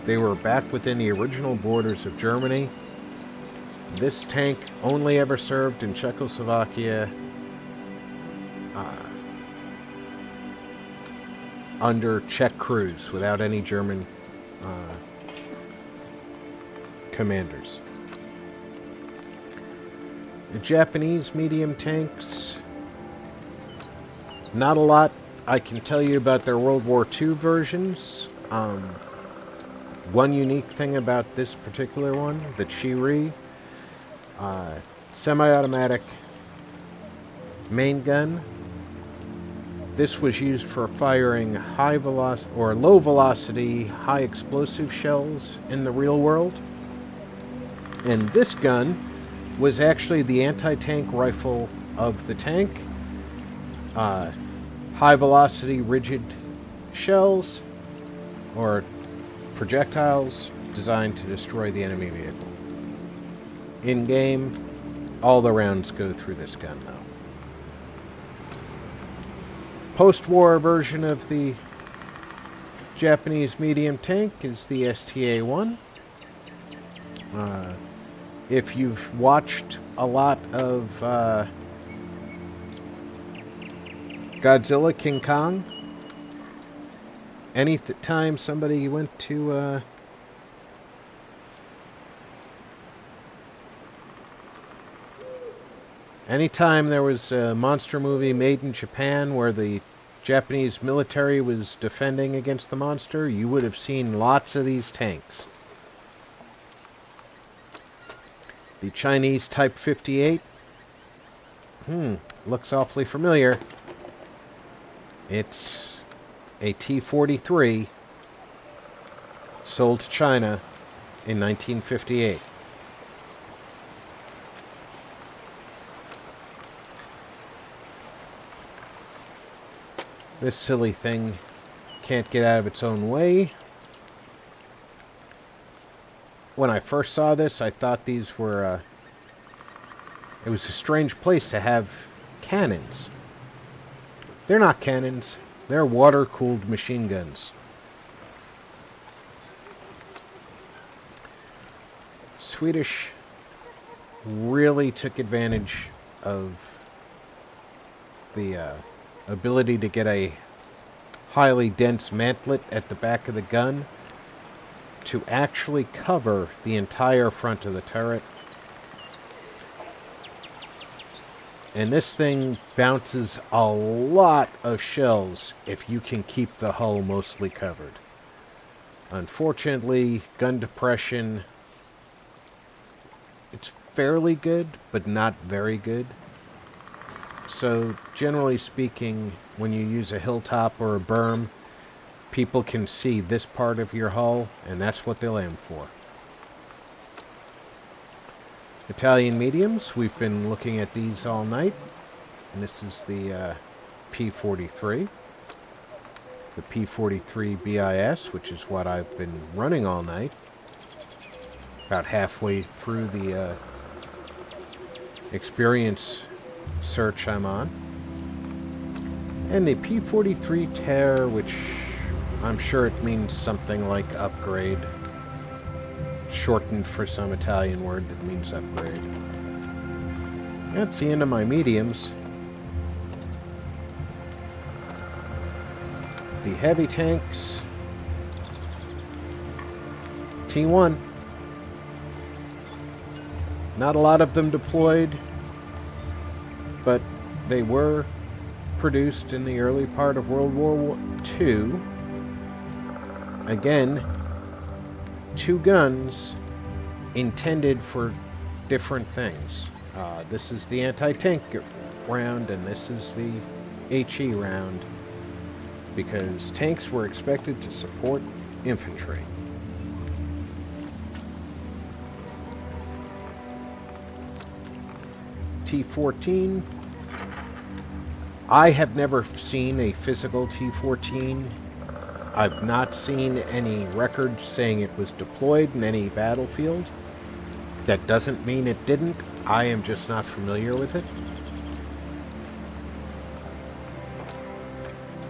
they were back within the original borders of Germany. This tank only ever served in Czechoslovakia under Czech crews without any German commanders. The Japanese medium tanks, not a lot I can tell you about their World War II versions. One unique thing about this particular one, the Chiri, semi-automatic main gun. This was used for firing high velocity or low velocity, high explosive shells in the real world. And this gun was actually the anti-tank rifle of the tank. High velocity rigid shells or projectiles designed to destroy the enemy vehicle. In game, all the rounds go through this gun though. Post-war version of the Japanese medium tank is the STA-1. If you've watched a lot of Godzilla King Kong, any time somebody went to anytime there was a monster movie made in Japan where the Japanese military was defending against the monster, you would have seen lots of these tanks. The Chinese Type 58. Looks awfully familiar. It's a T-43 sold to China in 1958. This silly thing can't get out of its own way. When I first saw this, I thought these were, it was a strange place to have cannons. They're not cannons. They're water-cooled machine guns. Swedish really took advantage of the ability to get a highly dense mantlet at the back of the gun to actually cover the entire front of the turret. And this thing bounces a lot of shells if you can keep the hull mostly covered. Unfortunately, gun depression, it's fairly good, but not very good. So, generally speaking, when you use a hilltop or a berm, people can see this part of your hull, and that's what they'll aim for. Italian mediums, we've been looking at these all night. And this is the P-43. The P-43 BIS, which is what I've been running all night. About halfway through the experience search I'm on. And the P-43 Terror, which I'm sure it means something like upgrade. Shortened for some Italian word that means upgrade. That's the end of my mediums. The heavy tanks. T1. Not a lot of them deployed, but they were produced in the early part of World War II. Again, two guns intended for different things. This is the anti-tank round, and this is the HE round, because tanks were expected to support infantry. T-14. I have never seen a physical T-14. I've not seen any records saying it was deployed in any battlefield. That doesn't mean it didn't. I am just not familiar with it.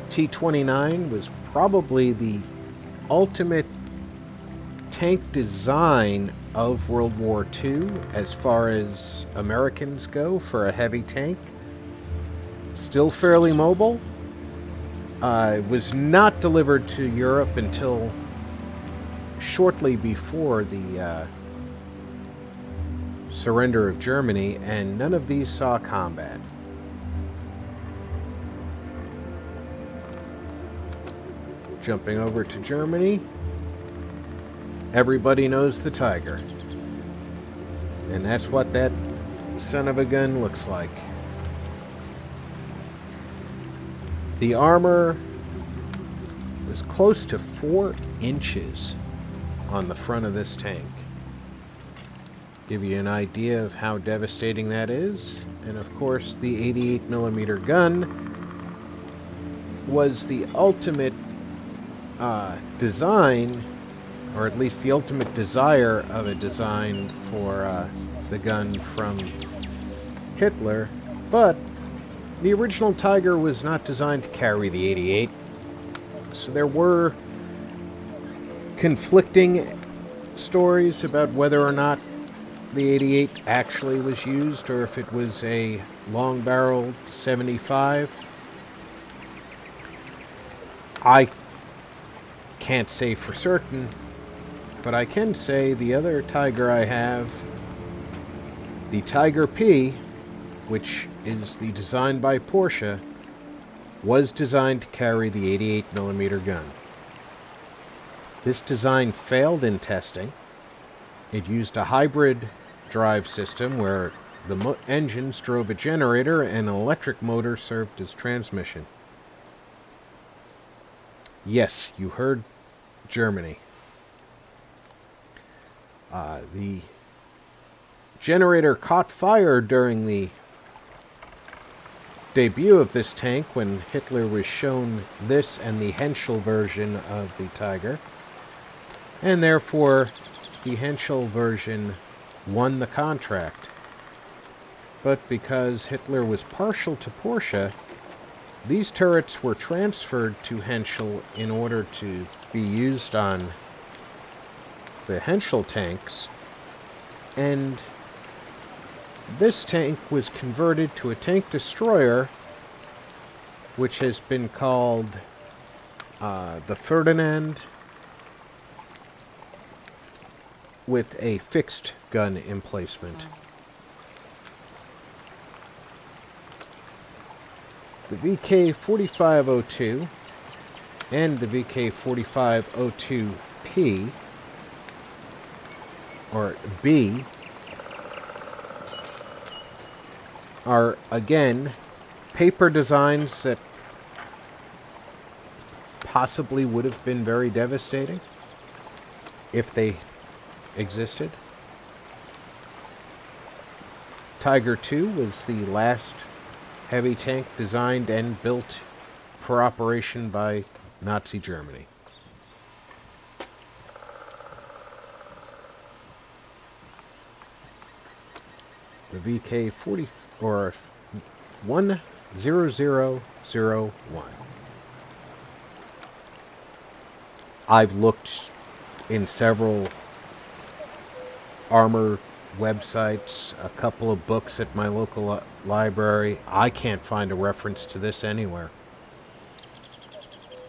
T-29 was probably the ultimate tank design of World War II as far as Americans go for a heavy tank. Still fairly mobile. Was not delivered to Europe until shortly before the surrender of Germany, and none of these saw combat. Jumping over to Germany, everybody knows the Tiger. And that's what that son of a gun looks like. The armor was close to 4 inches on the front of this tank. Give you an idea of how devastating that is. And of course, the 88mm gun was the ultimate design, or at least the ultimate desire of a design for the gun from Hitler. But the original Tiger was not designed to carry the 88. So there were conflicting stories about whether or not the 88 actually was used, or if it was a long-barreled 75. I can't say for certain, but I can say the other Tiger I have, the Tiger P, which is the design by Porsche, was designed to carry the 88mm gun. This design failed in testing. It used a hybrid drive system where the engines drove a generator and an electric motor served as transmission. Yes, you heard Germany. The generator caught fire during the debut of this tank when Hitler was shown this and the Henschel version of the Tiger, and therefore the Henschel version won the contract. But because Hitler was partial to Porsche, these turrets were transferred to Henschel in order to be used on the Henschel tanks, and this tank was converted to a tank destroyer, which has been called the Ferdinand, with a fixed gun emplacement. The VK4502 and the VK4502P, or B, are again paper designs that possibly would have been very devastating if they existed. Tiger II was the last heavy tank designed and built for operation by Nazi Germany. The VK-40 or 10001. I've looked in several armor websites, a couple of books at my local library. I can't find a reference to this anywhere.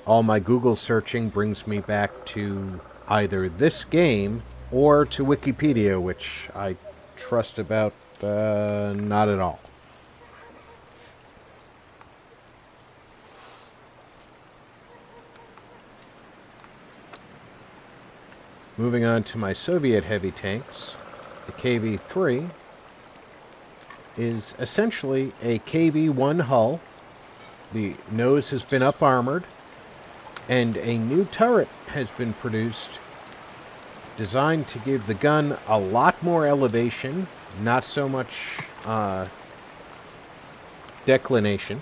All my Google searching brings me back to either this game or to Wikipedia, which I trust about not at all. Moving on to my Soviet heavy tanks, the KV-3 is essentially a KV-1 hull. The nose has been up-armored, and a new turret has been produced designed to give the gun a lot more elevation, not so much declination.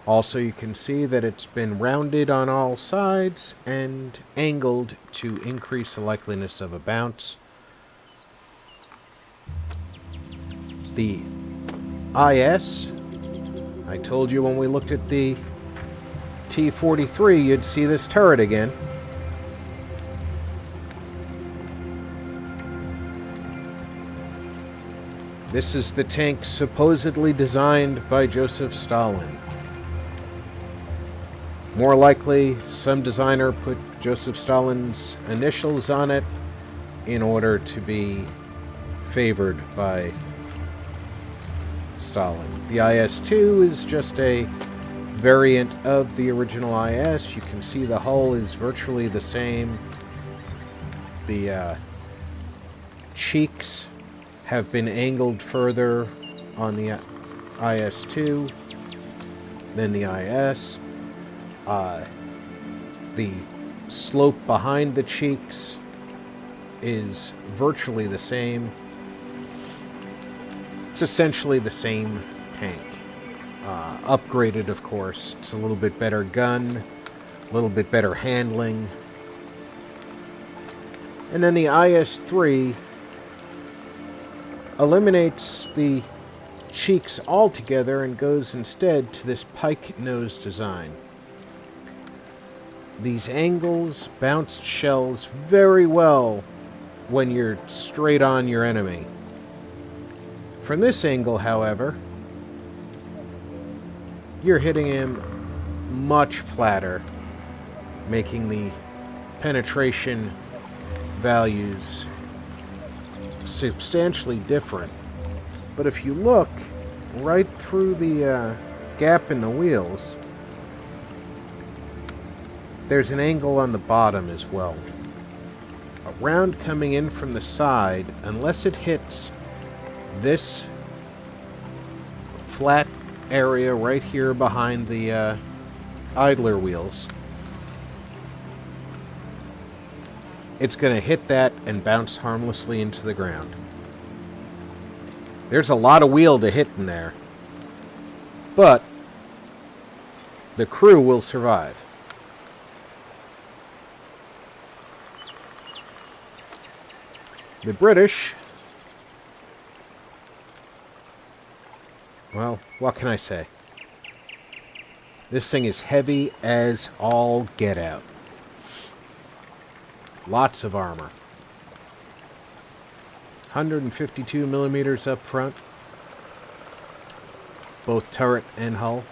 Also, you can see that it's been rounded on all sides and angled to increase the likeliness of a bounce. The IS, I told you when we looked at the T-43 you'd see this turret again. This is the tank supposedly designed by Joseph Stalin. More likely, some designer put Joseph Stalin's initials on it in order to be favored by Stalin. The IS-2 is just a variant of the original IS. You can see the hull is virtually the same. The cheeks have been angled further on the IS-2 than the IS. The slope behind the cheeks is virtually the same. It's essentially the same tank. Upgraded, of course. It's a little bit better gun, a little bit better handling. And then the IS-3 eliminates the cheeks altogether and goes instead to this pike nose design. These angles bounce shells very well when you're straight on your enemy. From this angle, however, you're hitting him much flatter, making the penetration values substantially different. But if you look right through the gap in the wheels, there's an angle on the bottom as well. A round coming in from the side, unless it hits this flat area right here behind the idler wheels, it's going to hit that and bounce harmlessly into the ground. There's a lot of wheel to hit in there, but the crew will survive. The British, well, what can I say? This thing is heavy as all get out. Lots of armor. 152 millimeters up front, both turret and hull.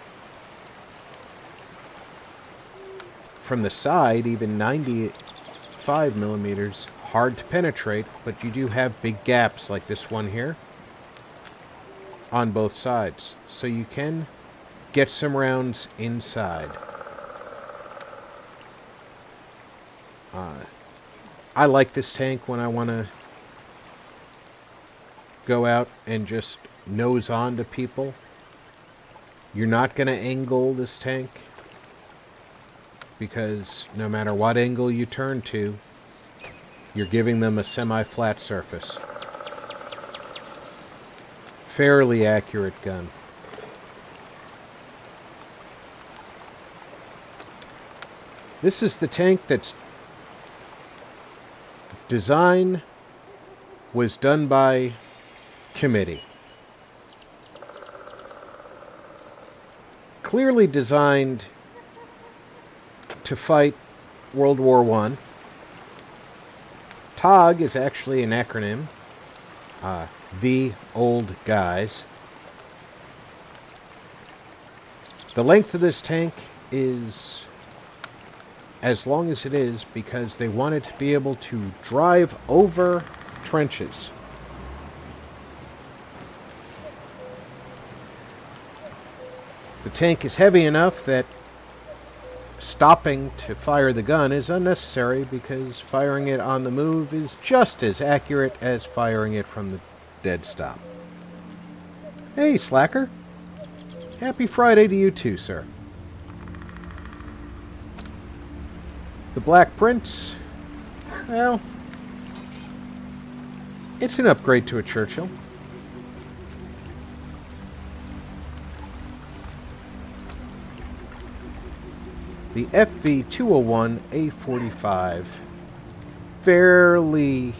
From the side, even 95 millimeters. Hard to penetrate, but you do have big gaps like this one here on both sides. So you can get some rounds inside. I like this tank when I want to go out and just nose on to people. You're not going to angle this tank. because no matter what angle you turn to, you're giving them a semi-flat surface. Fairly accurate gun. This is the tank that's design was done by committee. Clearly designed to fight World War I. TOG is actually an acronym. The Old Guys. The length of this tank is as long as it is because they wanted to be able to drive over trenches. The tank is heavy enough that stopping to fire the gun is unnecessary because firing it on the move is just as accurate as firing it from the dead stop. Hey, Slacker. Happy Friday to you too, sir. The Black Prince, well, it's an upgrade to a Churchill. The FV201A45, fairly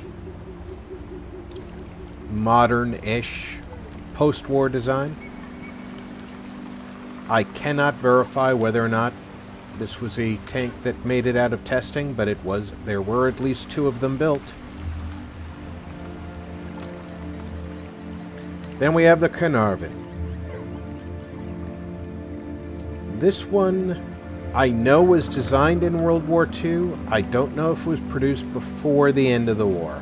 modern-ish post-war design. I cannot verify whether or not this was a tank that made it out of testing, but it was. There were at least 2 of them built. Then we have the Carnarvon. This one I know was designed in World War II. I don't know if it was produced before the end of the war.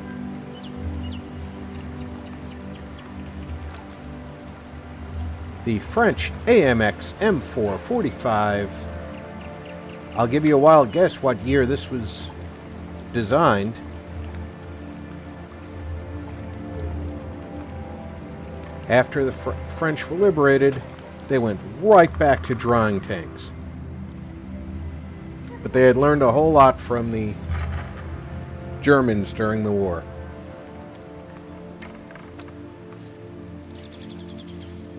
The French AMX M445. I'll give you a wild guess what year this was designed. After the French were liberated, they went right back to drawing tanks. But they had learned a whole lot from the Germans during the war.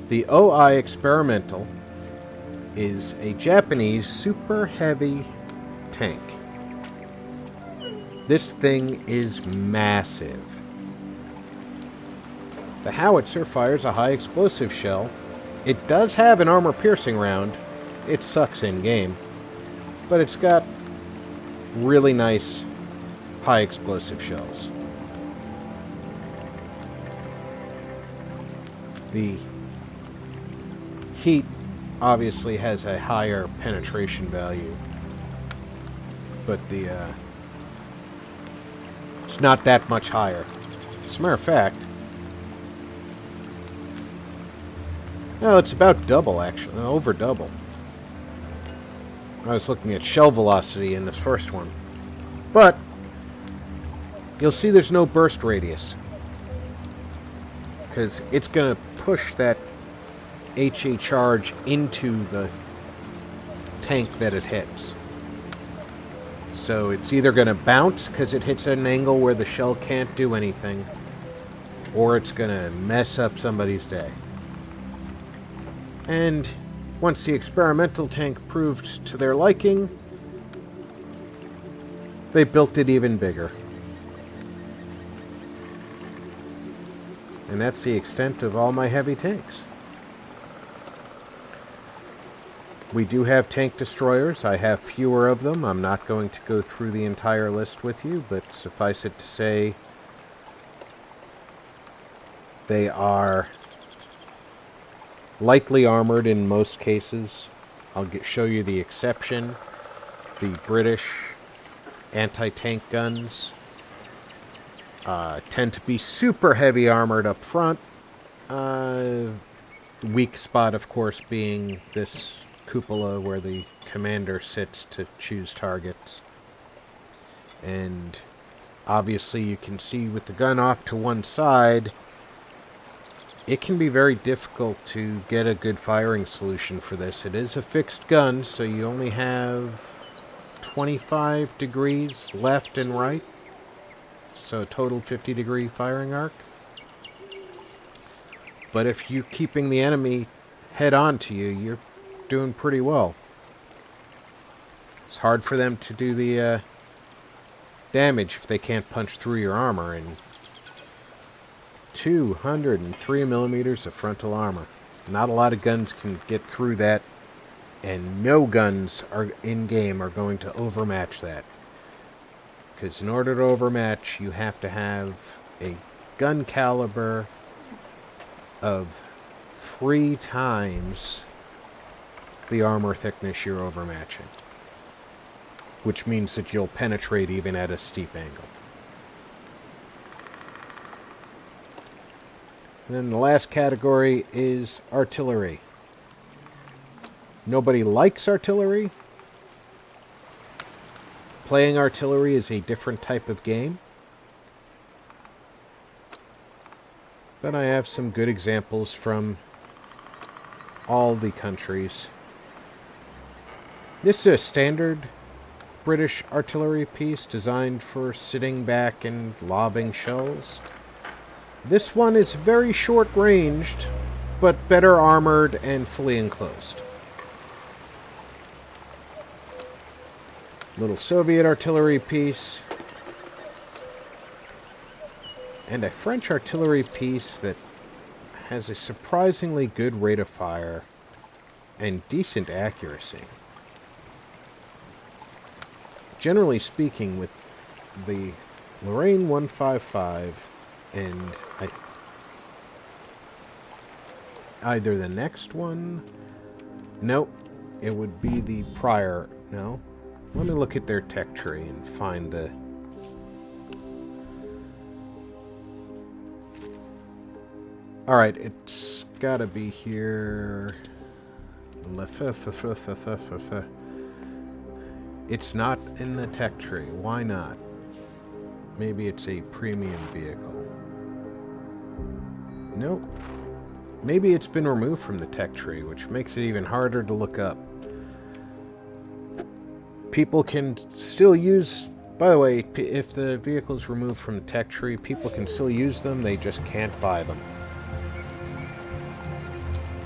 The OI Experimental is a Japanese super heavy tank. This thing is massive. The howitzer fires a high explosive shell. It does have an armor piercing round. It sucks in game. But it's got really nice high explosive shells. The heat obviously has a higher penetration value, but it's not that much higher. As a matter of fact, no, it's about double actually, over double. I was looking at shell velocity in this first one, but you'll see there's no burst radius because it's going to push that HE charge into the tank that it hits. So it's either going to bounce because it hits at an angle where the shell can't do anything, or it's going to mess up somebody's day. And once the experimental tank proved to their liking, they built it even bigger. And that's the extent of all my heavy tanks. We do have tank destroyers. I have fewer of them. I'm not going to go through the entire list with you, but suffice it to say, they are lightly armored in most cases. I'll show you the exception. The British anti-tank guns tend to be super heavy armored up front. Weak spot, of course, being this cupola where the commander sits to choose targets. And obviously you can see with the gun off to one side, it can be very difficult to get a good firing solution for this. It is a fixed gun, so you only have 25 degrees left and right. So total 50-degree firing arc. But if you're keeping the enemy head on to you, you're doing pretty well. It's hard for them to do the damage if they can't punch through your armor. And 203 millimeters of frontal armor. Not a lot of guns can get through that, and no guns are in-game are going to overmatch that. Because in order to overmatch, you have to have a gun caliber of 3 times the armor thickness you're overmatching. Which means that you'll penetrate even at a steep angle. And then the last category is artillery. Nobody likes artillery. Playing artillery is a different type of game. But I have some good examples from all the countries. This is a standard British artillery piece designed for sitting back and lobbing shells. This one is very short-ranged, but better armored and fully enclosed. Little Soviet artillery piece. And a French artillery piece that has a surprisingly good rate of fire and decent accuracy. Generally speaking, with the Lorraine 155 and either the next one, nope, it would be the prior, no. Let me look at their tech tree and find the... Alright, it's gotta be here. It's not in the tech tree. Why not? Maybe it's a premium vehicle. Nope. Maybe it's been removed from the tech tree, which makes it even harder to look up. People can still use... By the way, if the vehicle is removed from the tech tree, people can still use them, they just can't buy them.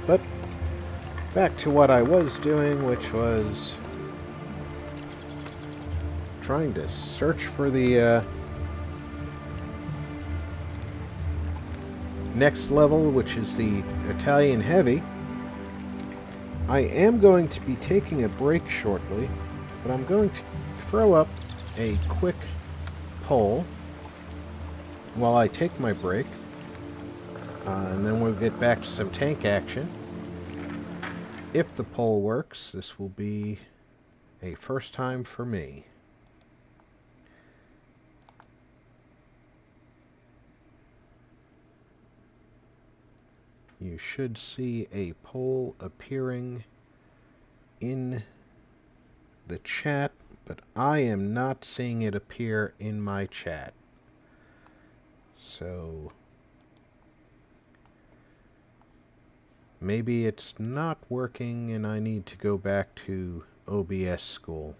But, back to what I was doing, which was trying to search for the next level, which is the Italian Heavy. I am going to be taking a break shortly, but I'm going to throw up a quick poll while I take my break, and then we'll get back to some tank action. If the poll works, this will be a first time for me. You should see a poll appearing in the chat, but I am not seeing it appear in my chat. So maybe it's not working and I need to go back to OBS school.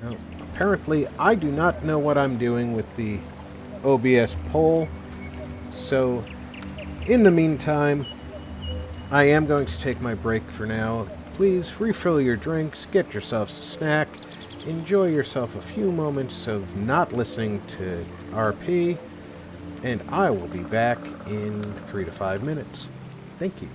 Now, apparently, I do not know what I'm doing with the OBS poll, so in the meantime, I am going to take my break for now. Please refill your drinks, get yourselves a snack, enjoy yourself a few moments of not listening to RP, and I will be back in 3 to 5 minutes. Thank you.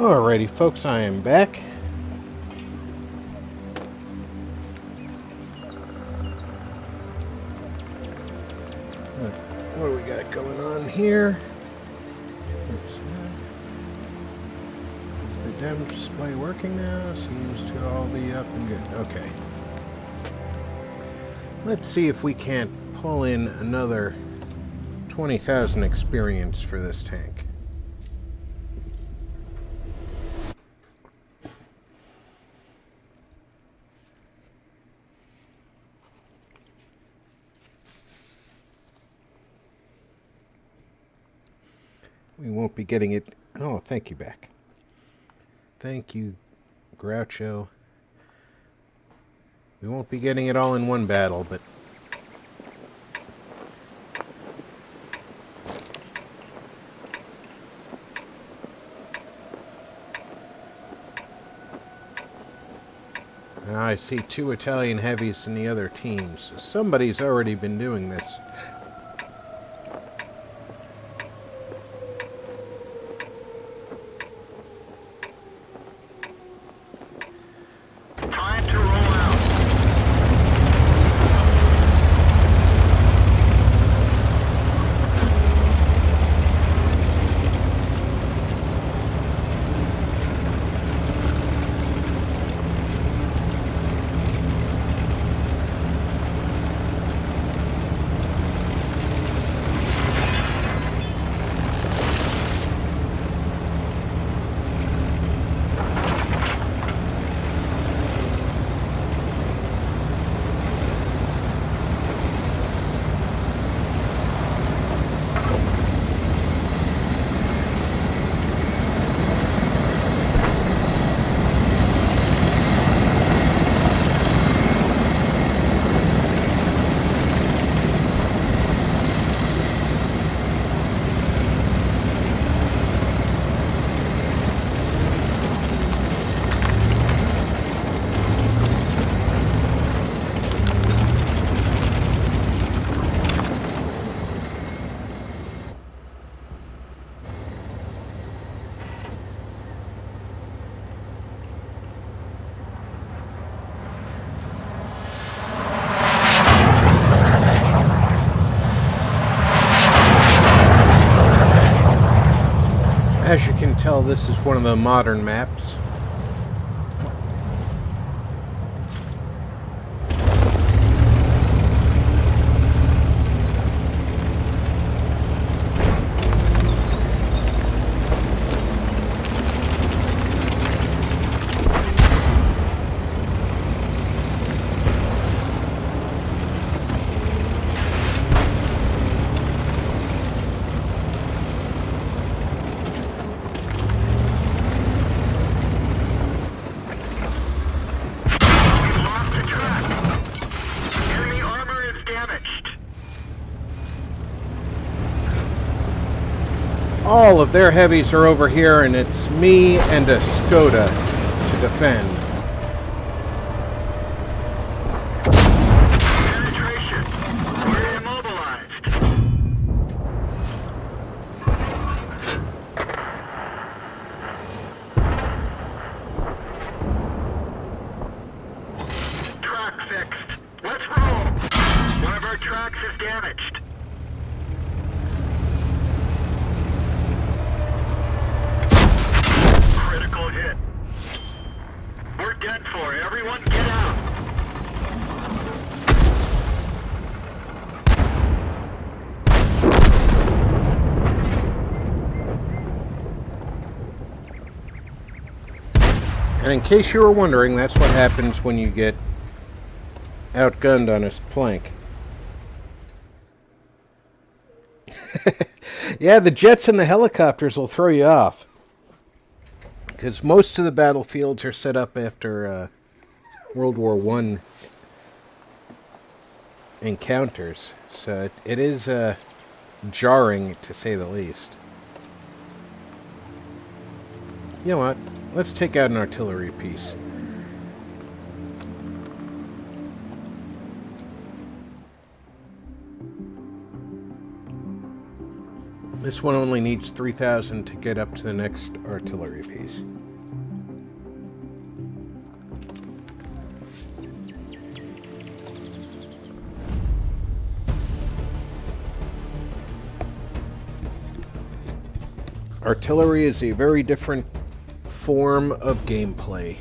Alrighty, folks, I am back. What do we got going on here? Is the damage display working now? Seems to all be up and good. Okay. Let's see if we can't pull in another 20,000 experience for this tank. We won't be getting it. Oh, thank you, Beck. Thank you, Groucho. We won't be getting it all in one battle, but I see 2 Italian heavies in the other teams. So somebody's already been doing this. Time to roll out. As you can tell, this is one of the modern maps. We've lost the track. Enemy armor is damaged. All of their heavies are over here, and it's me and a Skoda to defend. Penetration. We're immobilized. Track fixed. Let's roll. One of our tracks is damaged. Critical hit. We're dead for. Everyone get out. And in case you were wondering, that's what happens when you get outgunned on a flank. Yeah, the jets and the helicopters will throw you off. Because most of the battlefields are set up after World War I encounters. So it is jarring, to say the least. You know what? Let's take out an artillery piece. This one only needs 3,000 to get up to the next artillery piece. Artillery is a very different form of gameplay.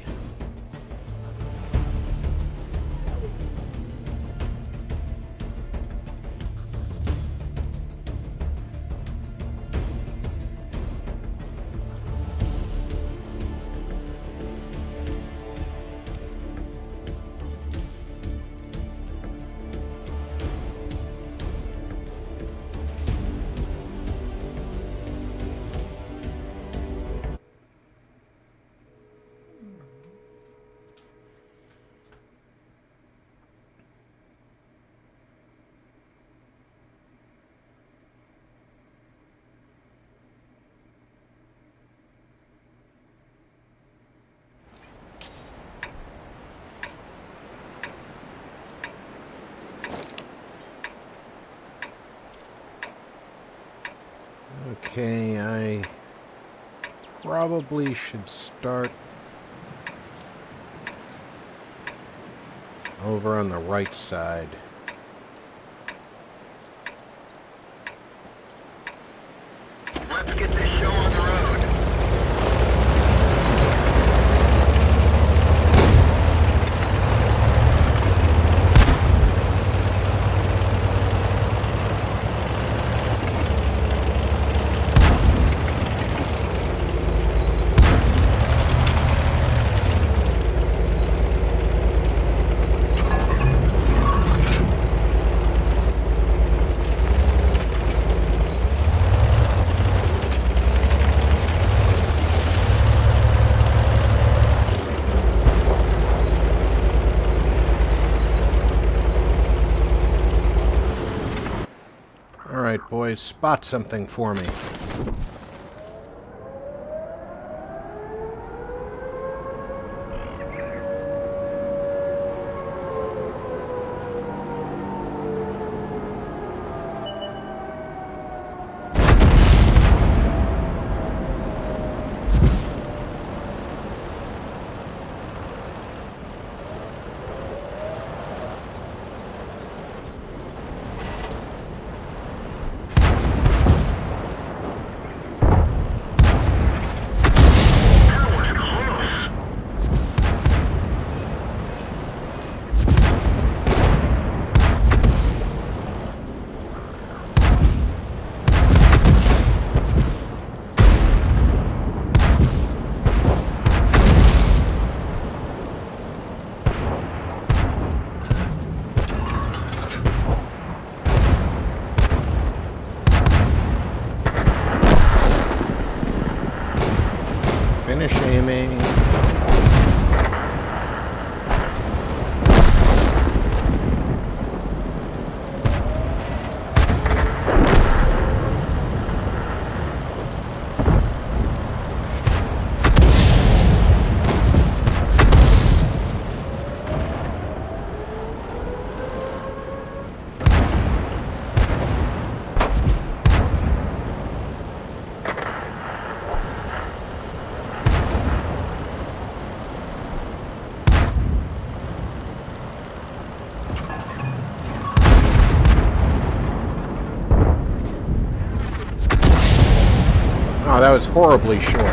Okay, I probably should start over on the right side. Let's get this show on the road. Alright, boys, spot something for me. Finish aiming. Oh, that was horribly short.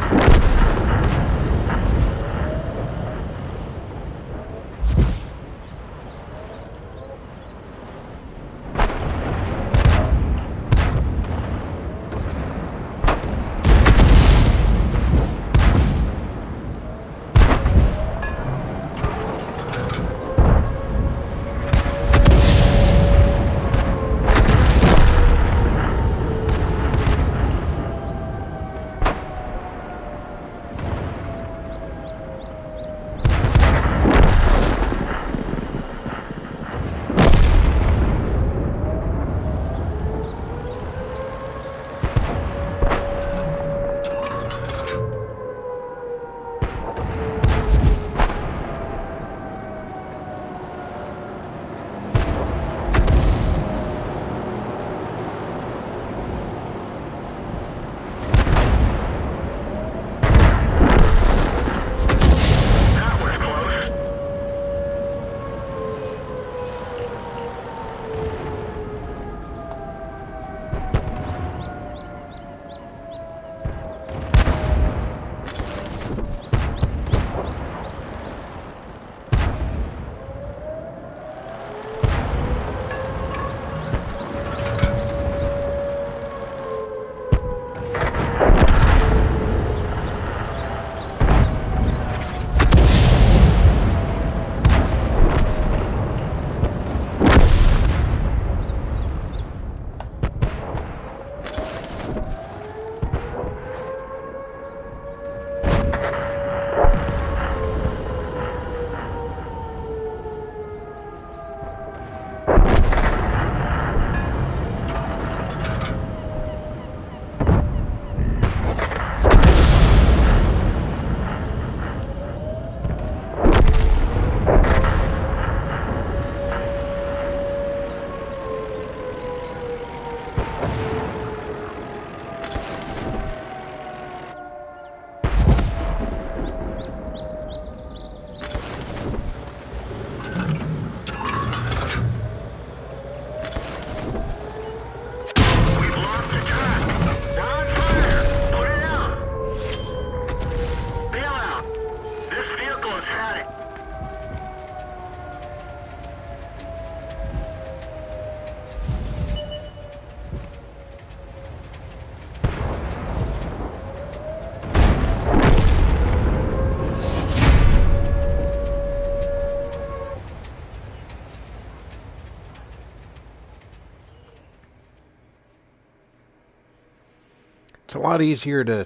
It's a lot easier to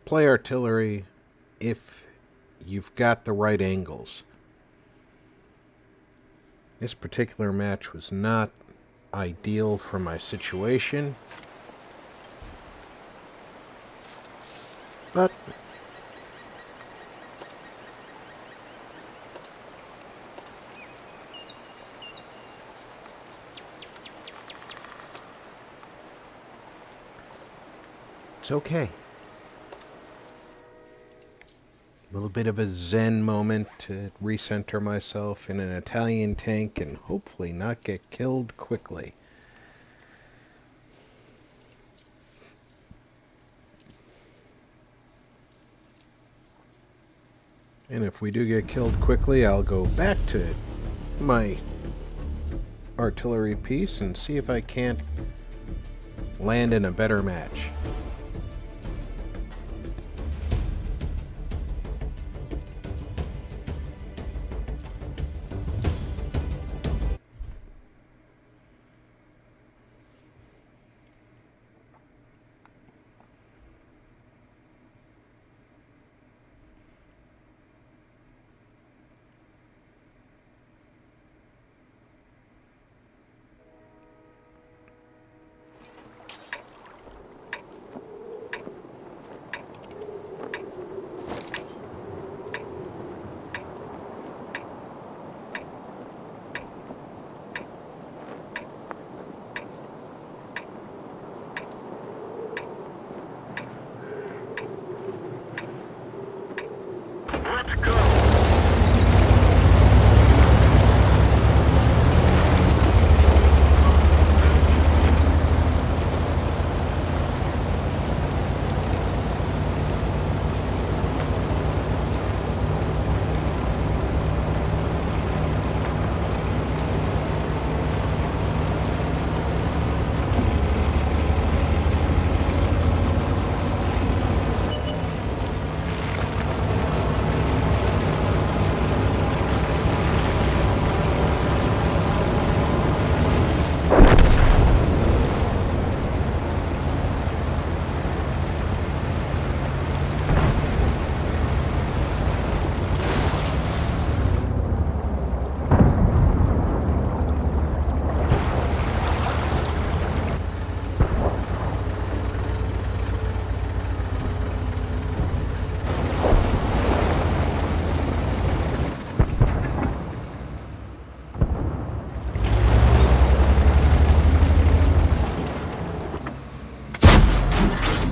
play artillery if you've got the right angles. This particular match was not ideal for my situation, but it's okay. A little bit of a zen moment to recenter myself in an Italian tank and hopefully not get killed quickly. And if we do get killed quickly, I'll go back to my artillery piece and see if I can't land in a better match. Let's go.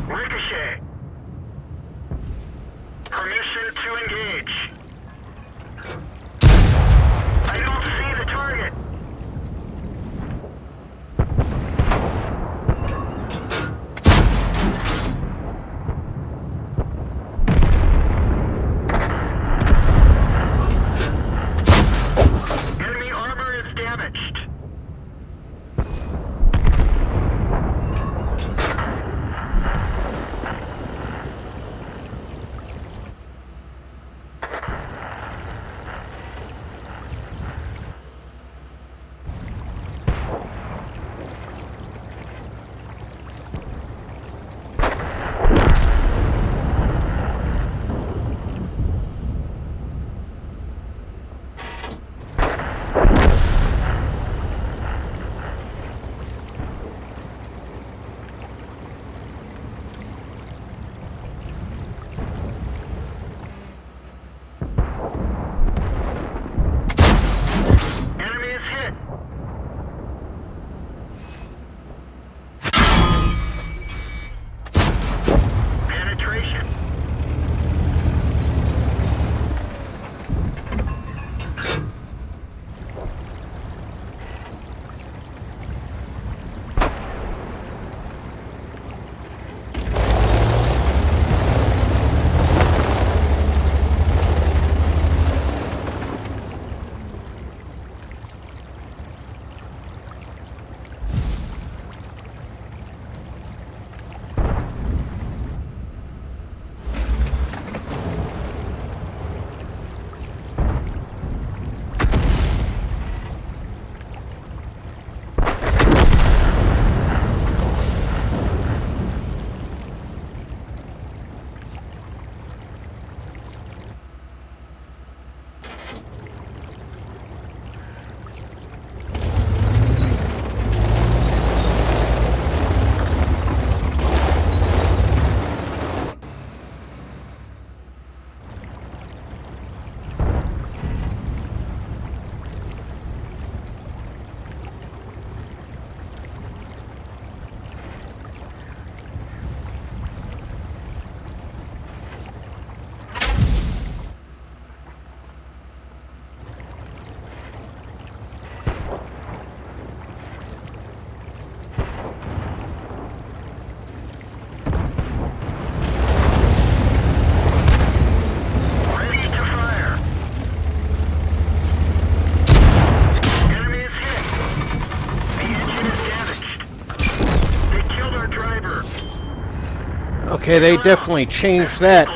Ricochet. Permission to engage. I don't see the target. Enemy armor is damaged. Okay, they definitely changed that.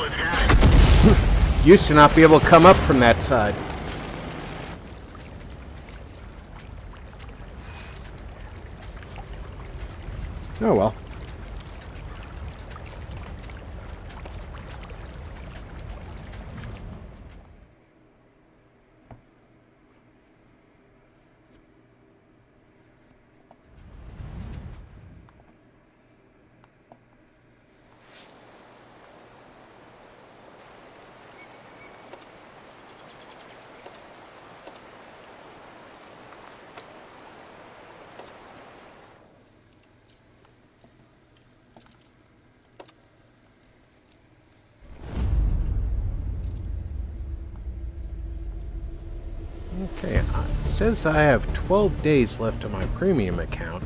Used to not be able to come up from that side. Oh well. Okay, it says I have 12 days left on my premium account.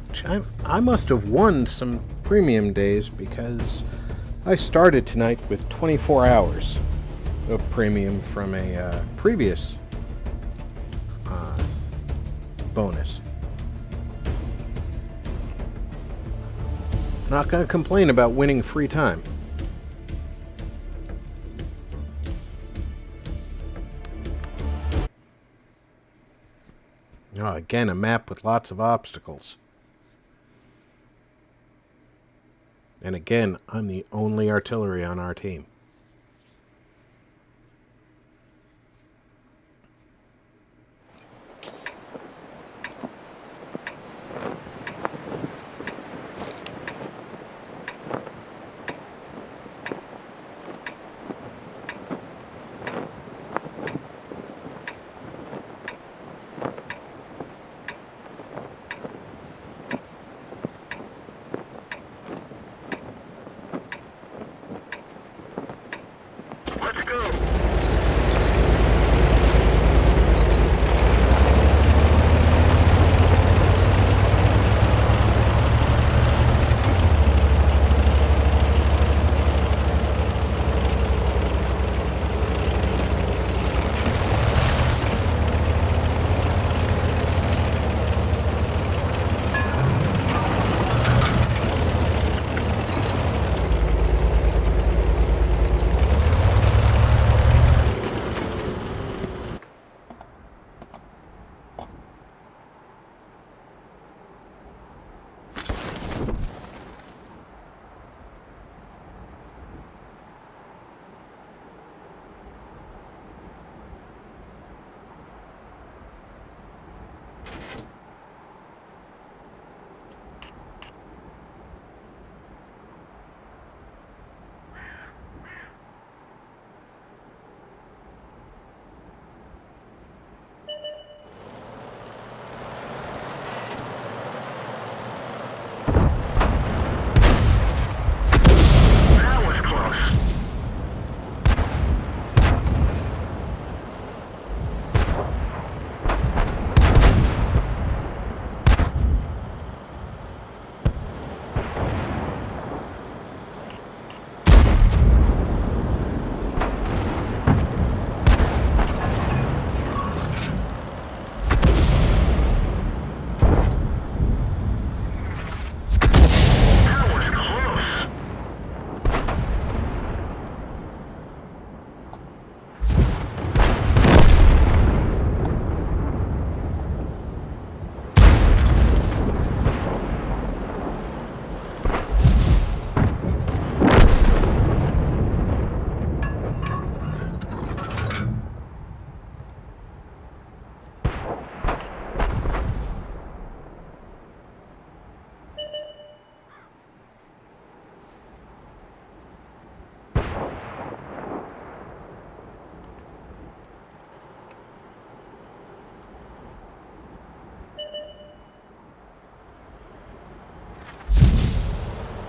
Which I must have won some premium days because I started tonight with 24 hours of premium from a previous bonus. Not going to complain about winning free time. Oh, again, a map with lots of obstacles. And again, I'm the only artillery on our team. Let's go. That was close. That was close.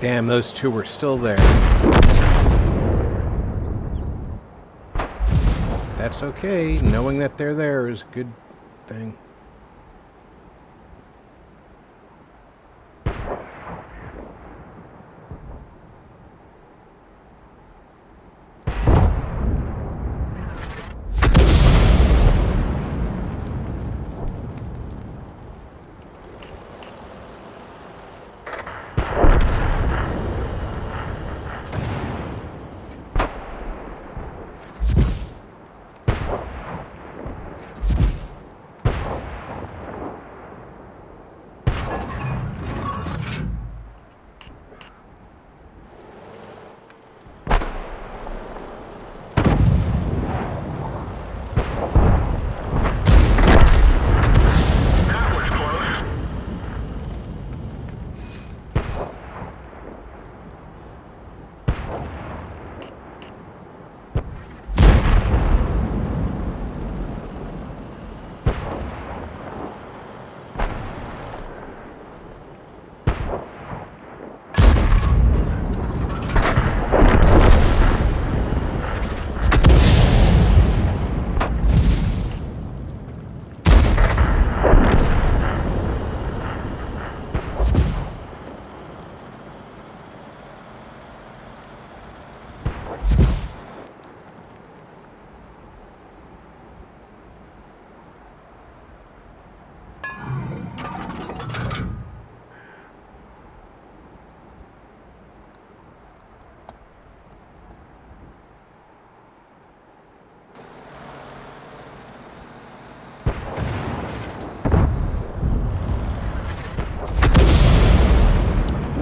Damn, those two were still there. That's okay. Knowing that they're there is a good thing.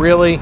Really?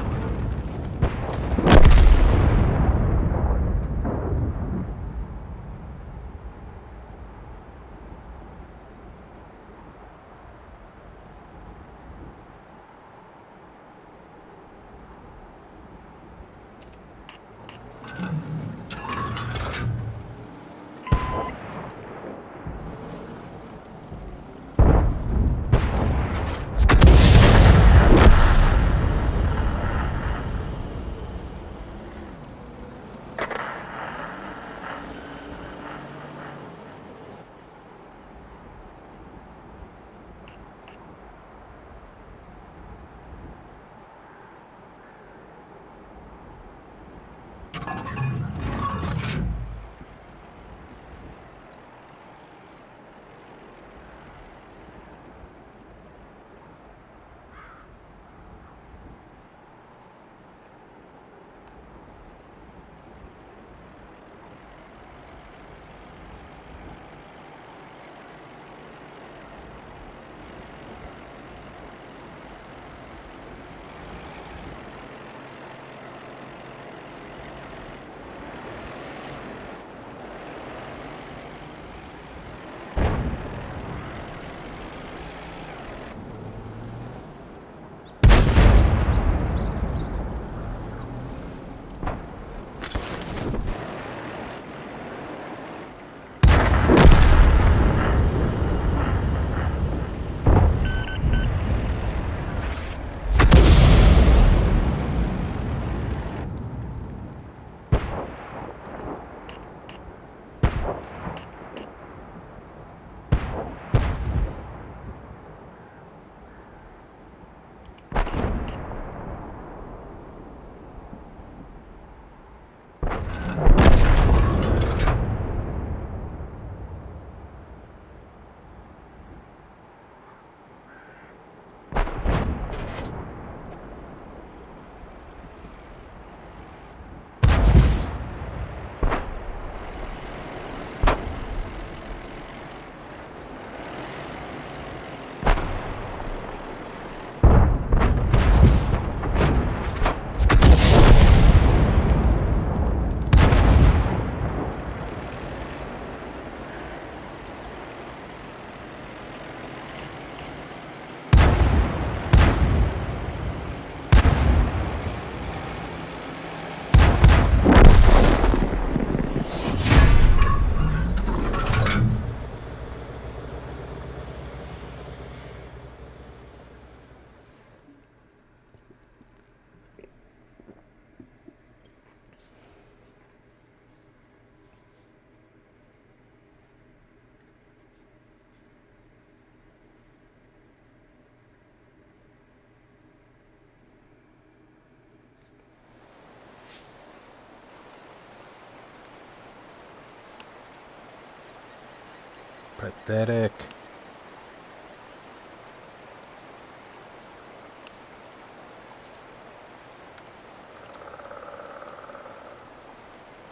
Pathetic.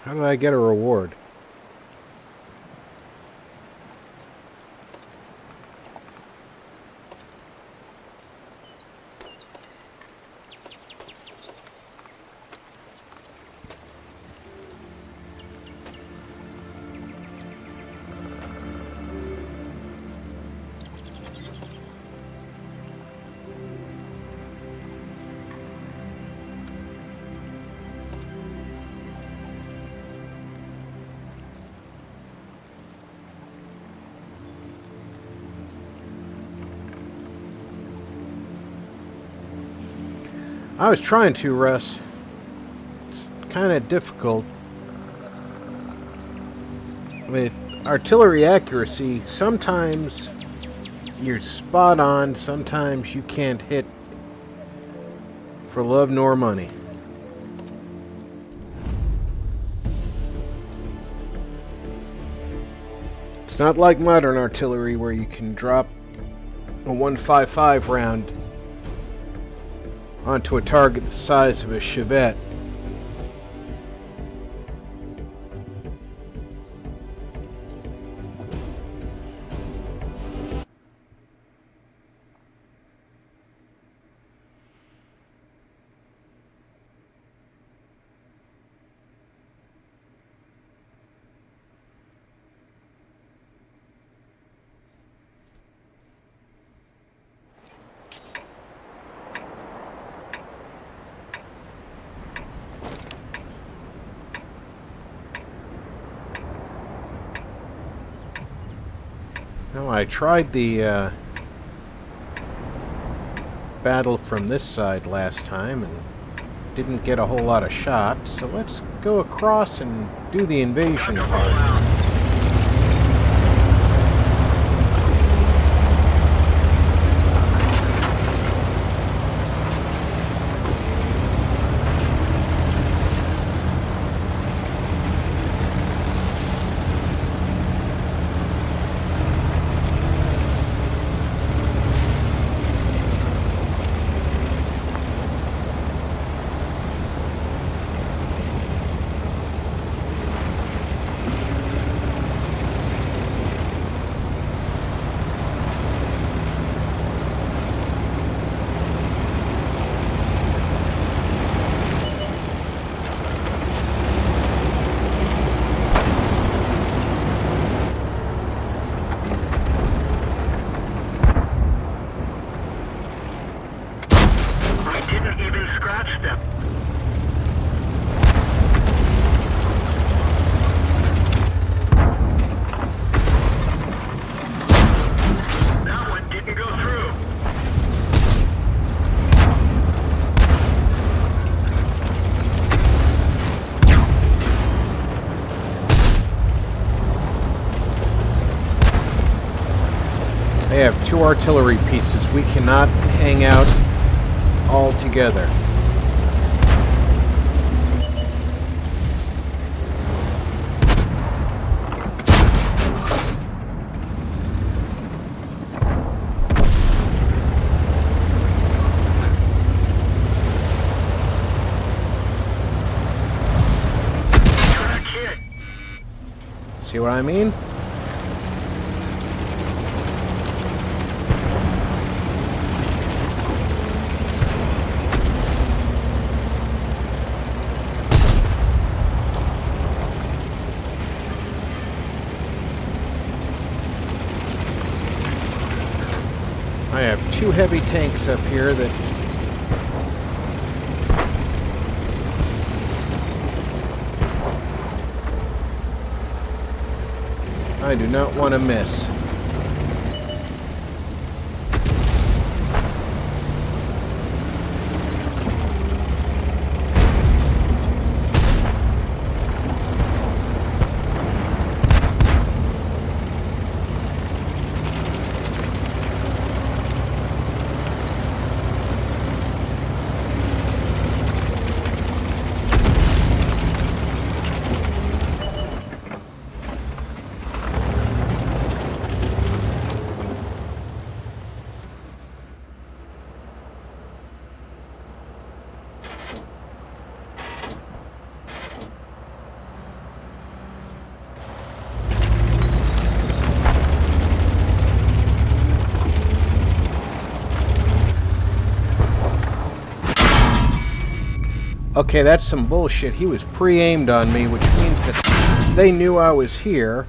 How did I get a reward? I was trying to, Russ. It's kind of difficult. With artillery accuracy, sometimes you're spot on, sometimes you can't hit for love nor money. It's not like modern artillery where you can drop a 155 round onto a target the size of a Chevette. Now, I tried the battle from this side last time and didn't get a whole lot of shots, so let's go across and do the invasion Roll part. out. I didn't even scratch them. That one didn't go through. They have 2 artillery pieces. We cannot hang out all together. Track hit. See what I mean? I have 2 heavy tanks up here that I do not want to miss. Okay, that's some bullshit. He was pre-aimed on me, which means that they knew I was here.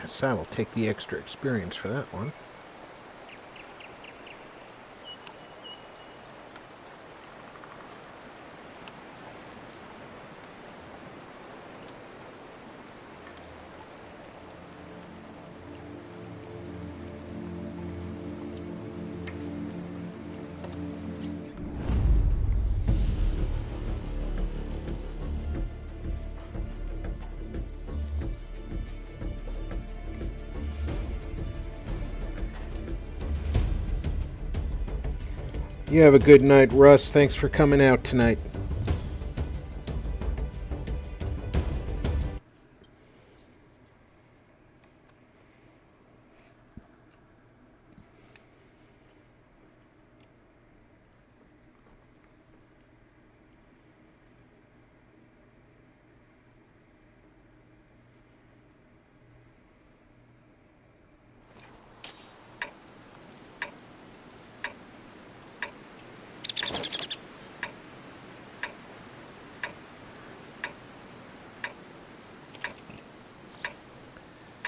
Yes, I will take the extra experience for that one. You have a good night, Russ. Thanks for coming out tonight.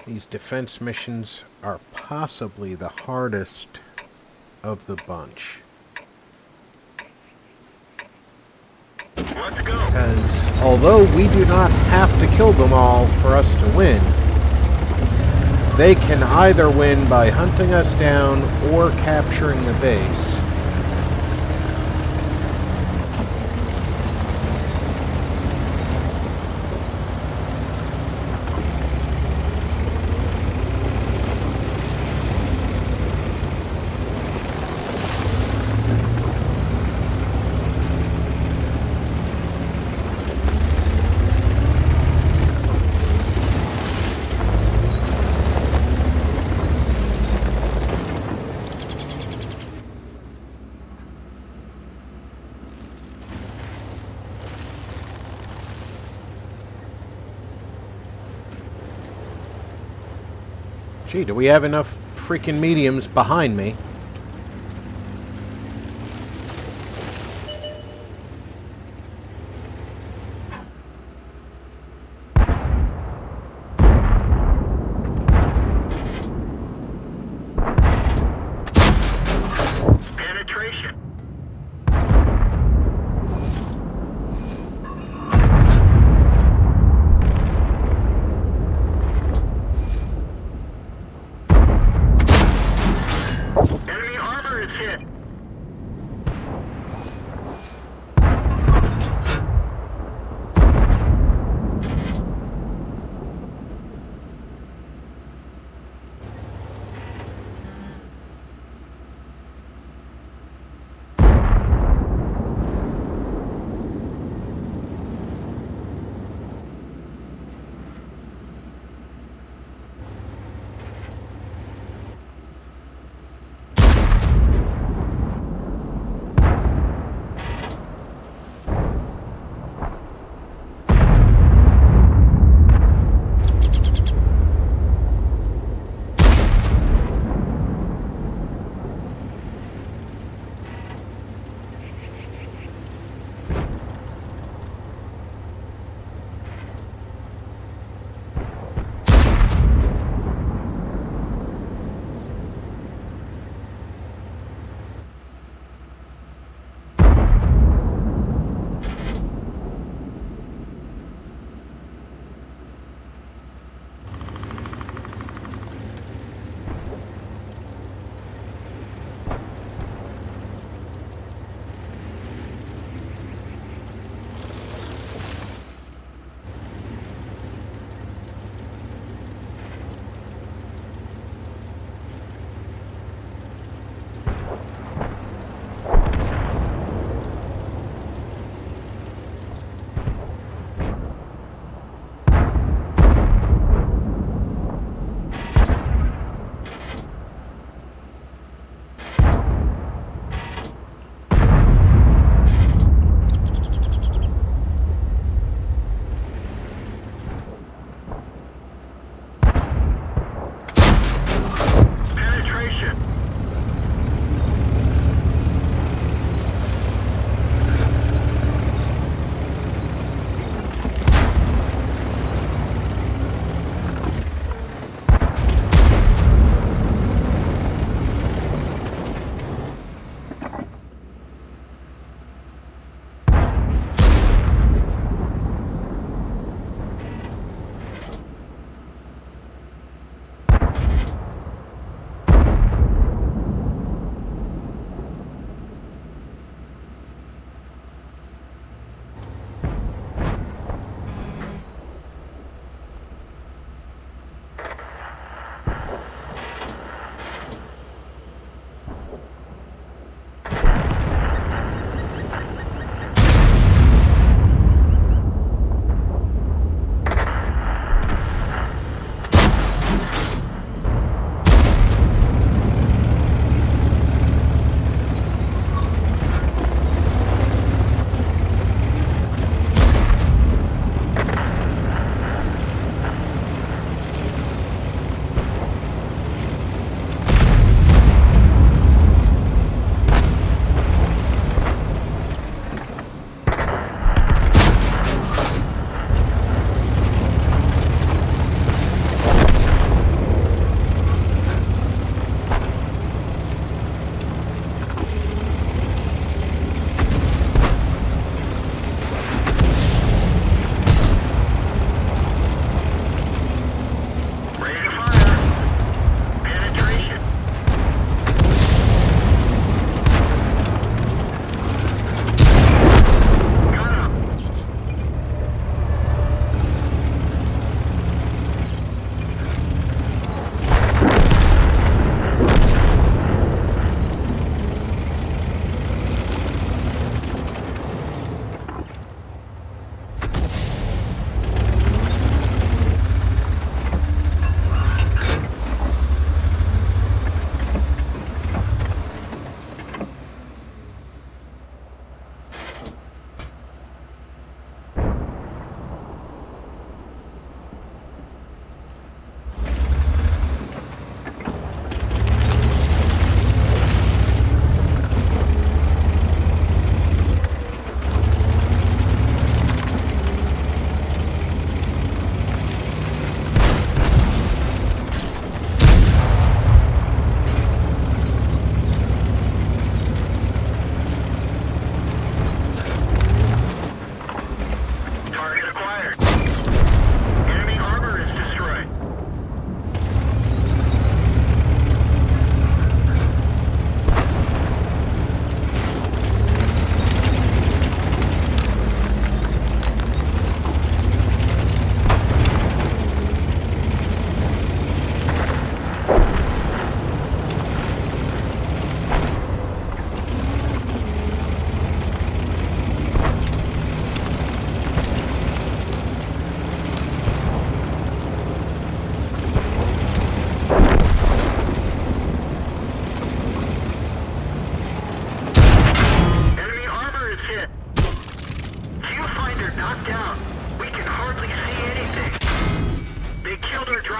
These defense missions are possibly the hardest of the bunch. Let's go. Because although we do not have to kill them all for us to win, they can either win by hunting us down or capturing the base. Gee, do we have enough freaking mediums behind me? Penetration.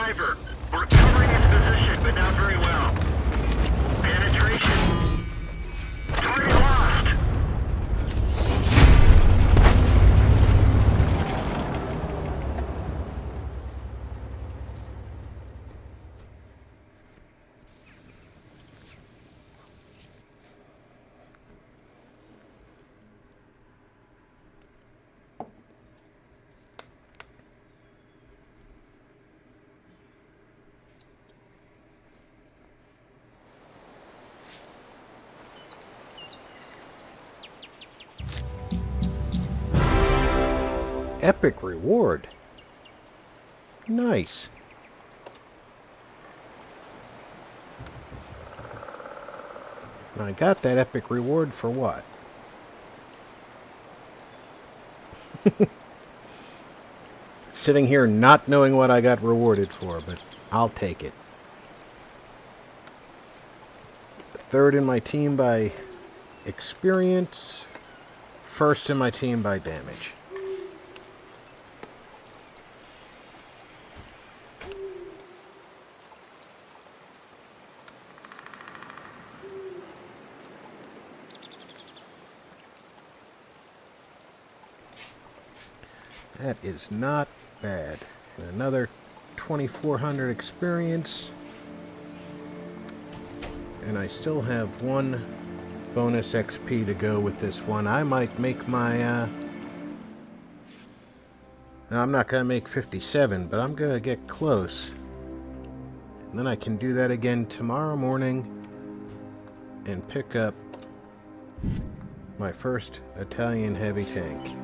survivor. We're covering his position, but not very well. Penetration. Target lost. Epic reward. Nice. I got that epic reward for what? Sitting here not knowing what I got rewarded for, but I'll take it. Third in my team by experience. First in my team by damage. That is not bad. And another 2,400 experience. And I still have one bonus XP to go with this one. I might make my... Now, I'm not going to make 57, but I'm going to get close. And then I can do that again tomorrow morning and pick up my first Italian heavy tank.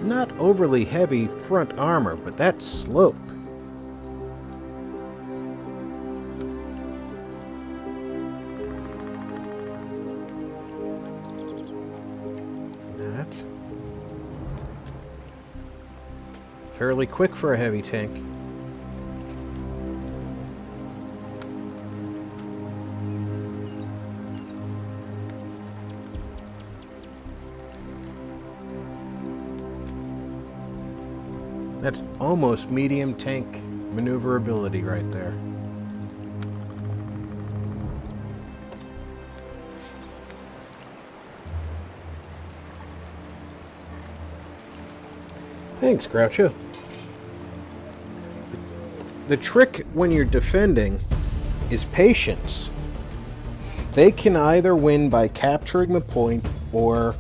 Not overly heavy front armor, but that slope. That's fairly quick for a heavy tank. That's almost medium tank maneuverability right there. Thanks, Groucho. The trick when you're defending is patience. They can either win by capturing the point or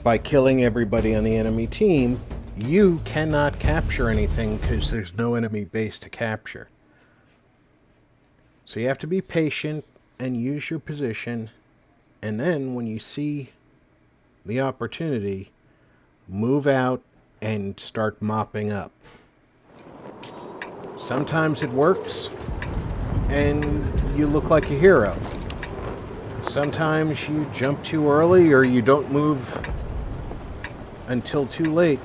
by killing everybody on the enemy team. You cannot capture anything because there's no enemy base to capture. So you have to be patient and use your position, and then when you see the opportunity, move out and start mopping up. Sometimes it works and you look like a hero. Sometimes you jump too early or you don't move until too late.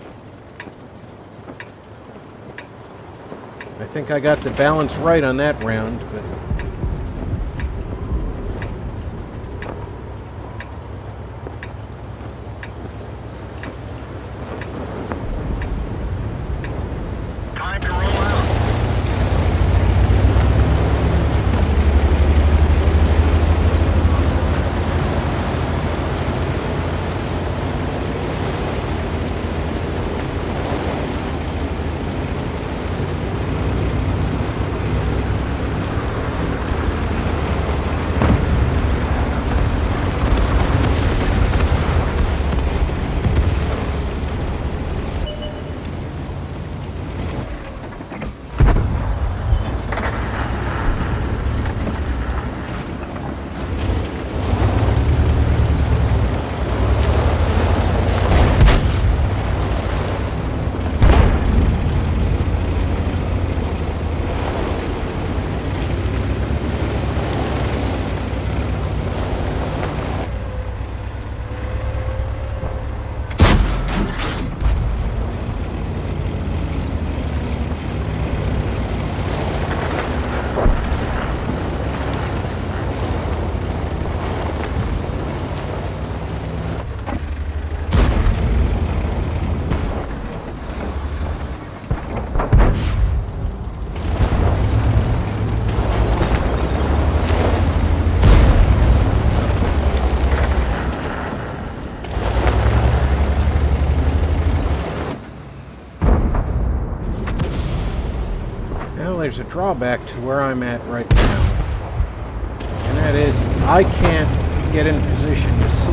I think I got the balance right on that round, but Time to roll out. there's a drawback to where I'm at right now. And that is, I can't get in position to see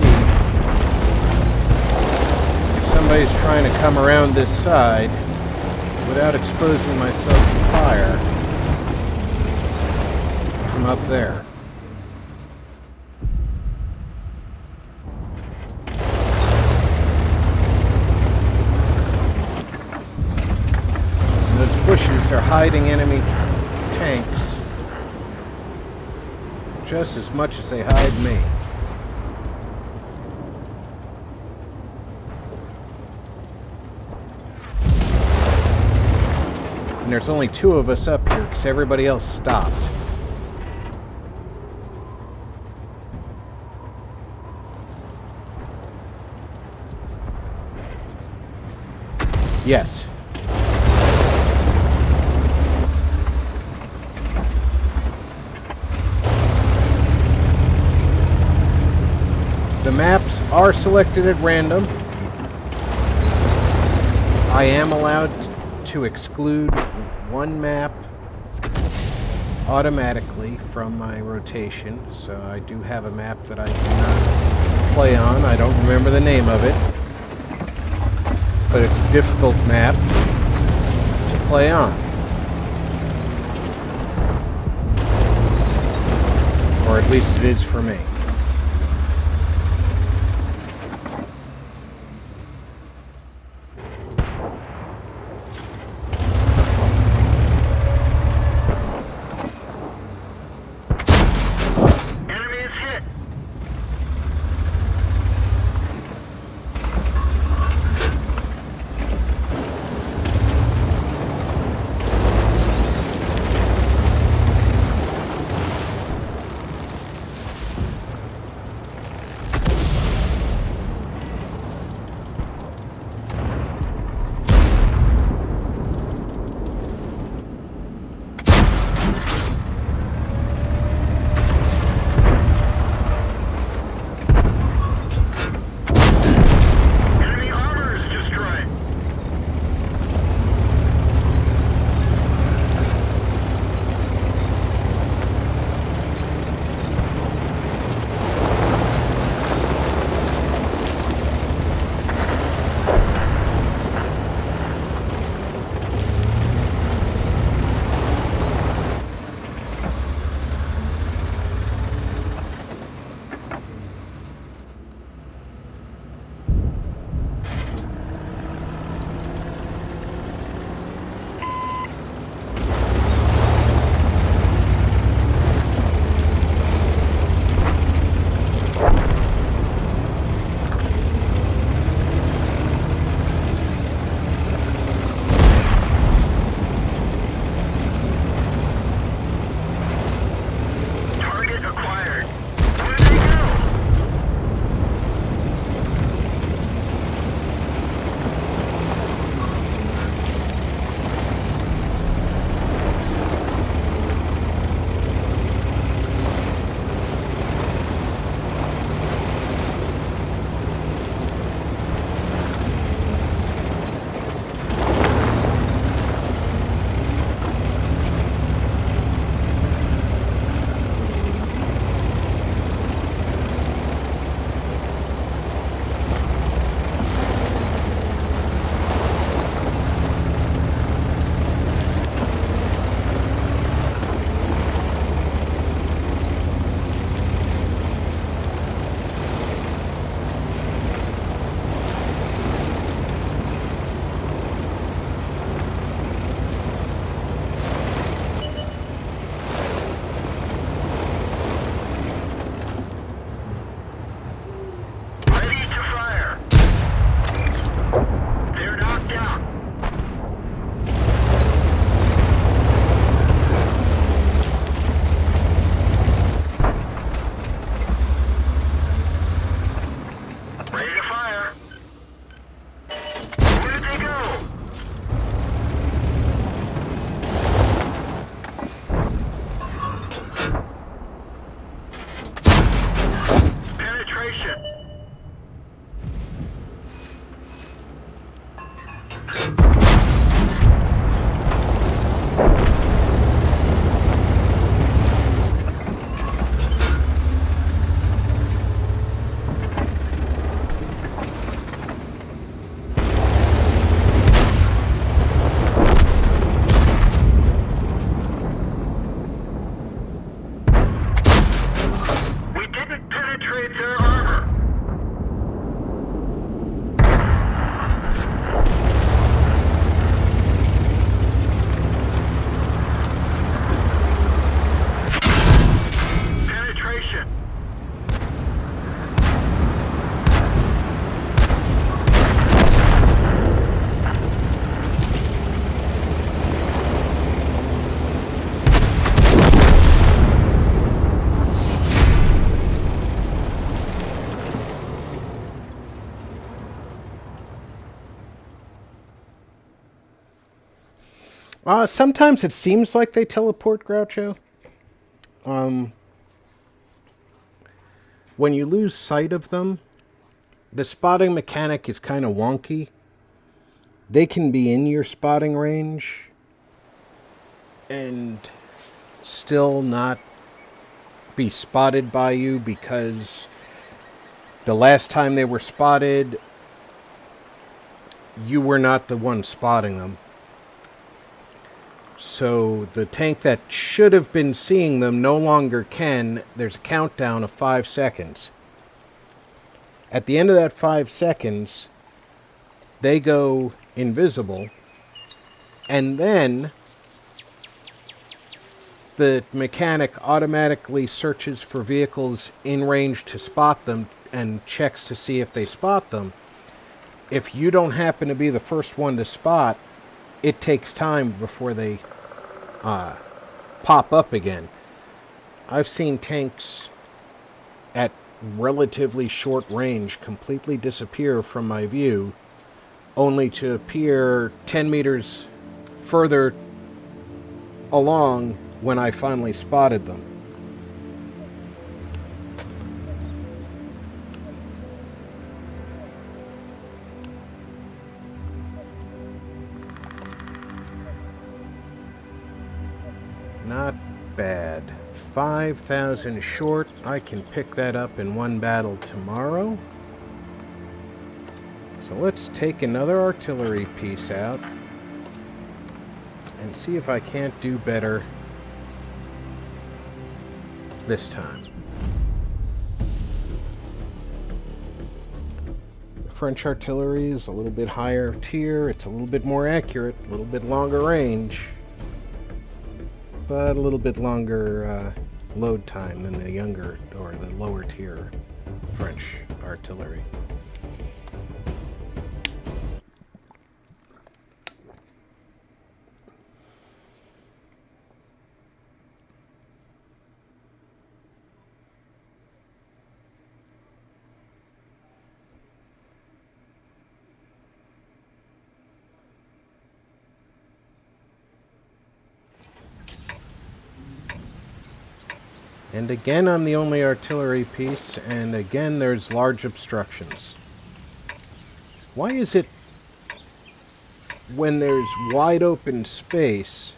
if somebody's trying to come around this side without exposing myself to fire from up there. Those bushes are hiding enemy tanks just as much as they hide me. And there's only 2 of us up here because everybody else stopped. Yes. The maps are selected at random. I am allowed to exclude one map automatically from my rotation, so I do have a map that I do not play on. I don't remember the name of it, but it's a difficult map to play on. Or at least it is for me. Sometimes it seems like they teleport, Groucho. When you lose sight of them, the spotting mechanic is kind of wonky. They can be in your spotting range and still not be spotted by you because the last time they were spotted, you were not the one spotting them. So the tank that should have been seeing them no longer can. There's a countdown of 5 seconds. At the end of that 5 seconds, they go invisible, and then the mechanic automatically searches for vehicles in range to spot them and checks to see if they spot them. If you don't happen to be the first one to spot, it takes time before they pop up again. I've seen tanks at relatively short range completely disappear from my view, only to appear 10 meters further along when I finally spotted them. Not bad. 5,000 short. I can pick that up in one battle tomorrow. So let's take another artillery piece out and see if I can't do better this time. The French artillery is a little bit higher tier. It's a little bit more accurate, a little bit longer range, but a little bit longer load time than the younger or the lower tier French artillery. And again, I'm the only artillery piece, and again, there's large obstructions. Why is it when there's wide open space,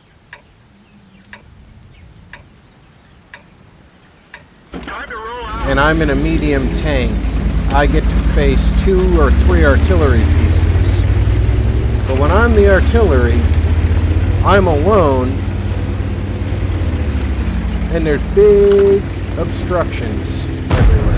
Time to roll out. and I'm in a medium tank, I get to face 2 or 3 artillery pieces? But when I'm the artillery, I'm alone, and there's big obstructions everywhere.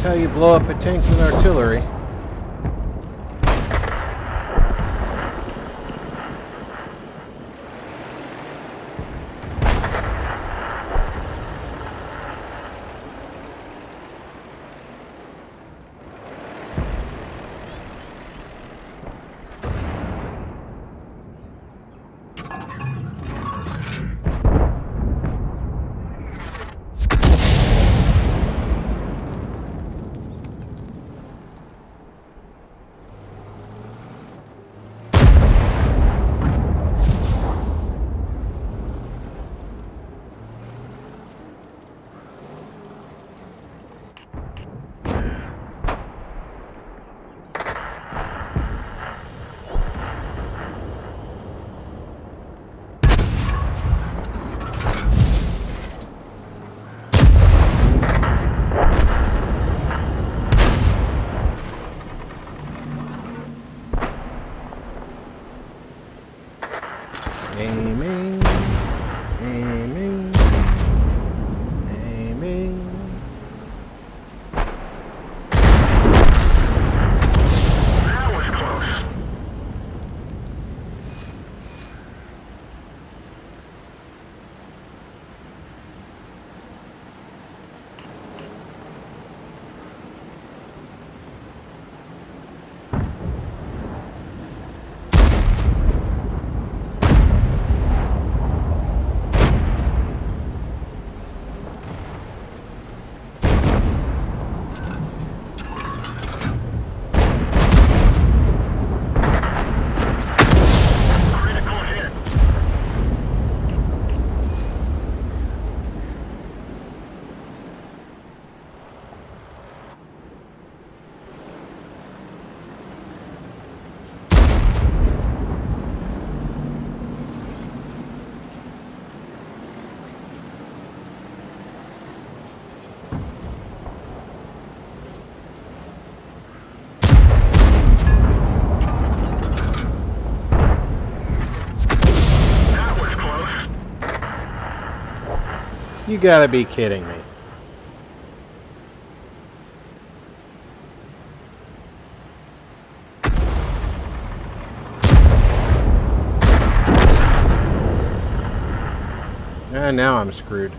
how you blow up a tank with artillery. Aiming, aiming, aiming. That was close. Critical hit. That was close. You gotta be kidding me. Now I'm screwed.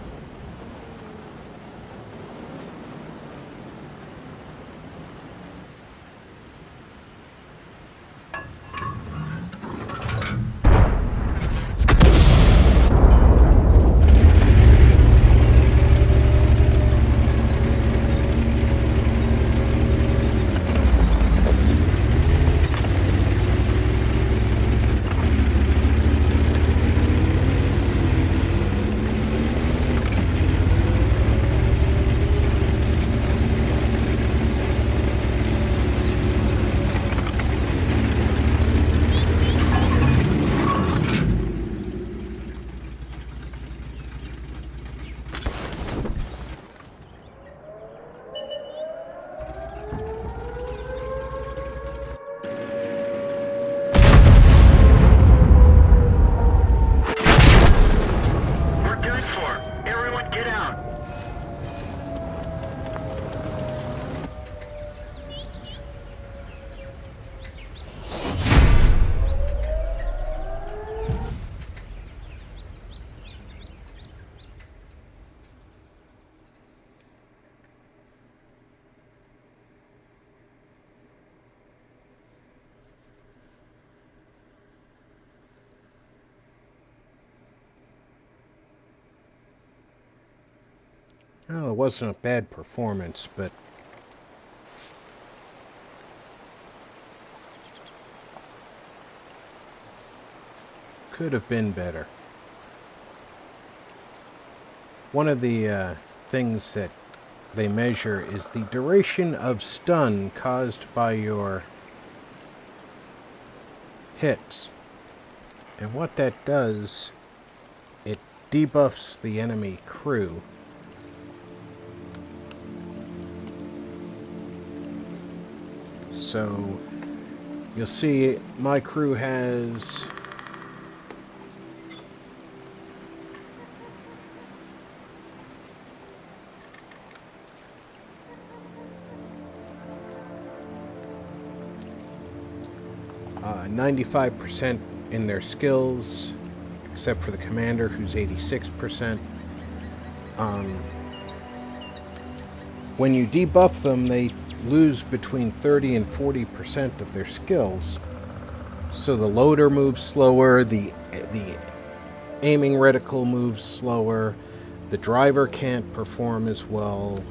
We're done for. Everyone get out. Well, it wasn't a bad performance, but could have been better. One of the things that they measure is the duration of stun caused by your hits. And what that does, it debuffs the enemy crew. So you'll see my crew has 95% in their skills, except for the commander, who's 86%. When you debuff them, they lose between 30 and 40% of their skills. So the loader moves slower, the aiming reticle moves slower, the driver can't perform as well,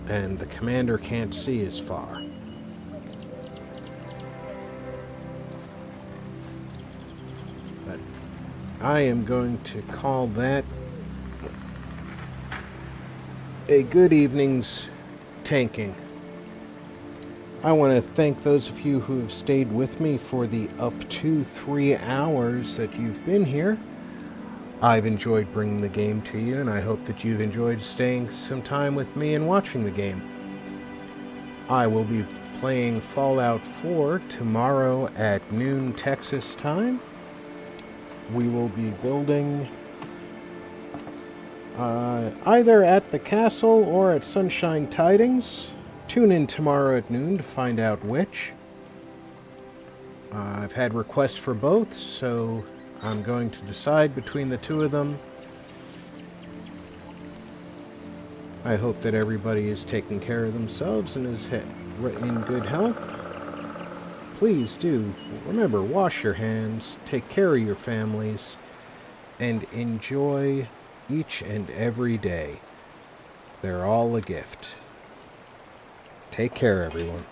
and the commander can't see as far. But I am going to call that a good evening's tanking. I want to thank those of you who have stayed with me for the up to 3 hours that you've been here. I've enjoyed bringing the game to you, and I hope that you've enjoyed staying some time with me and watching the game. I will be playing Fallout 4 tomorrow at noon Texas time. We will be building either at the castle or at Sunshine Tidings. Tune in tomorrow at noon to find out which. I've had requests for both, so I'm going to decide between the two of them. I hope that everybody is taking care of themselves and is in good health. Please do remember, wash your hands, take care of your families, and enjoy each and every day. They're all a gift. Take care, everyone.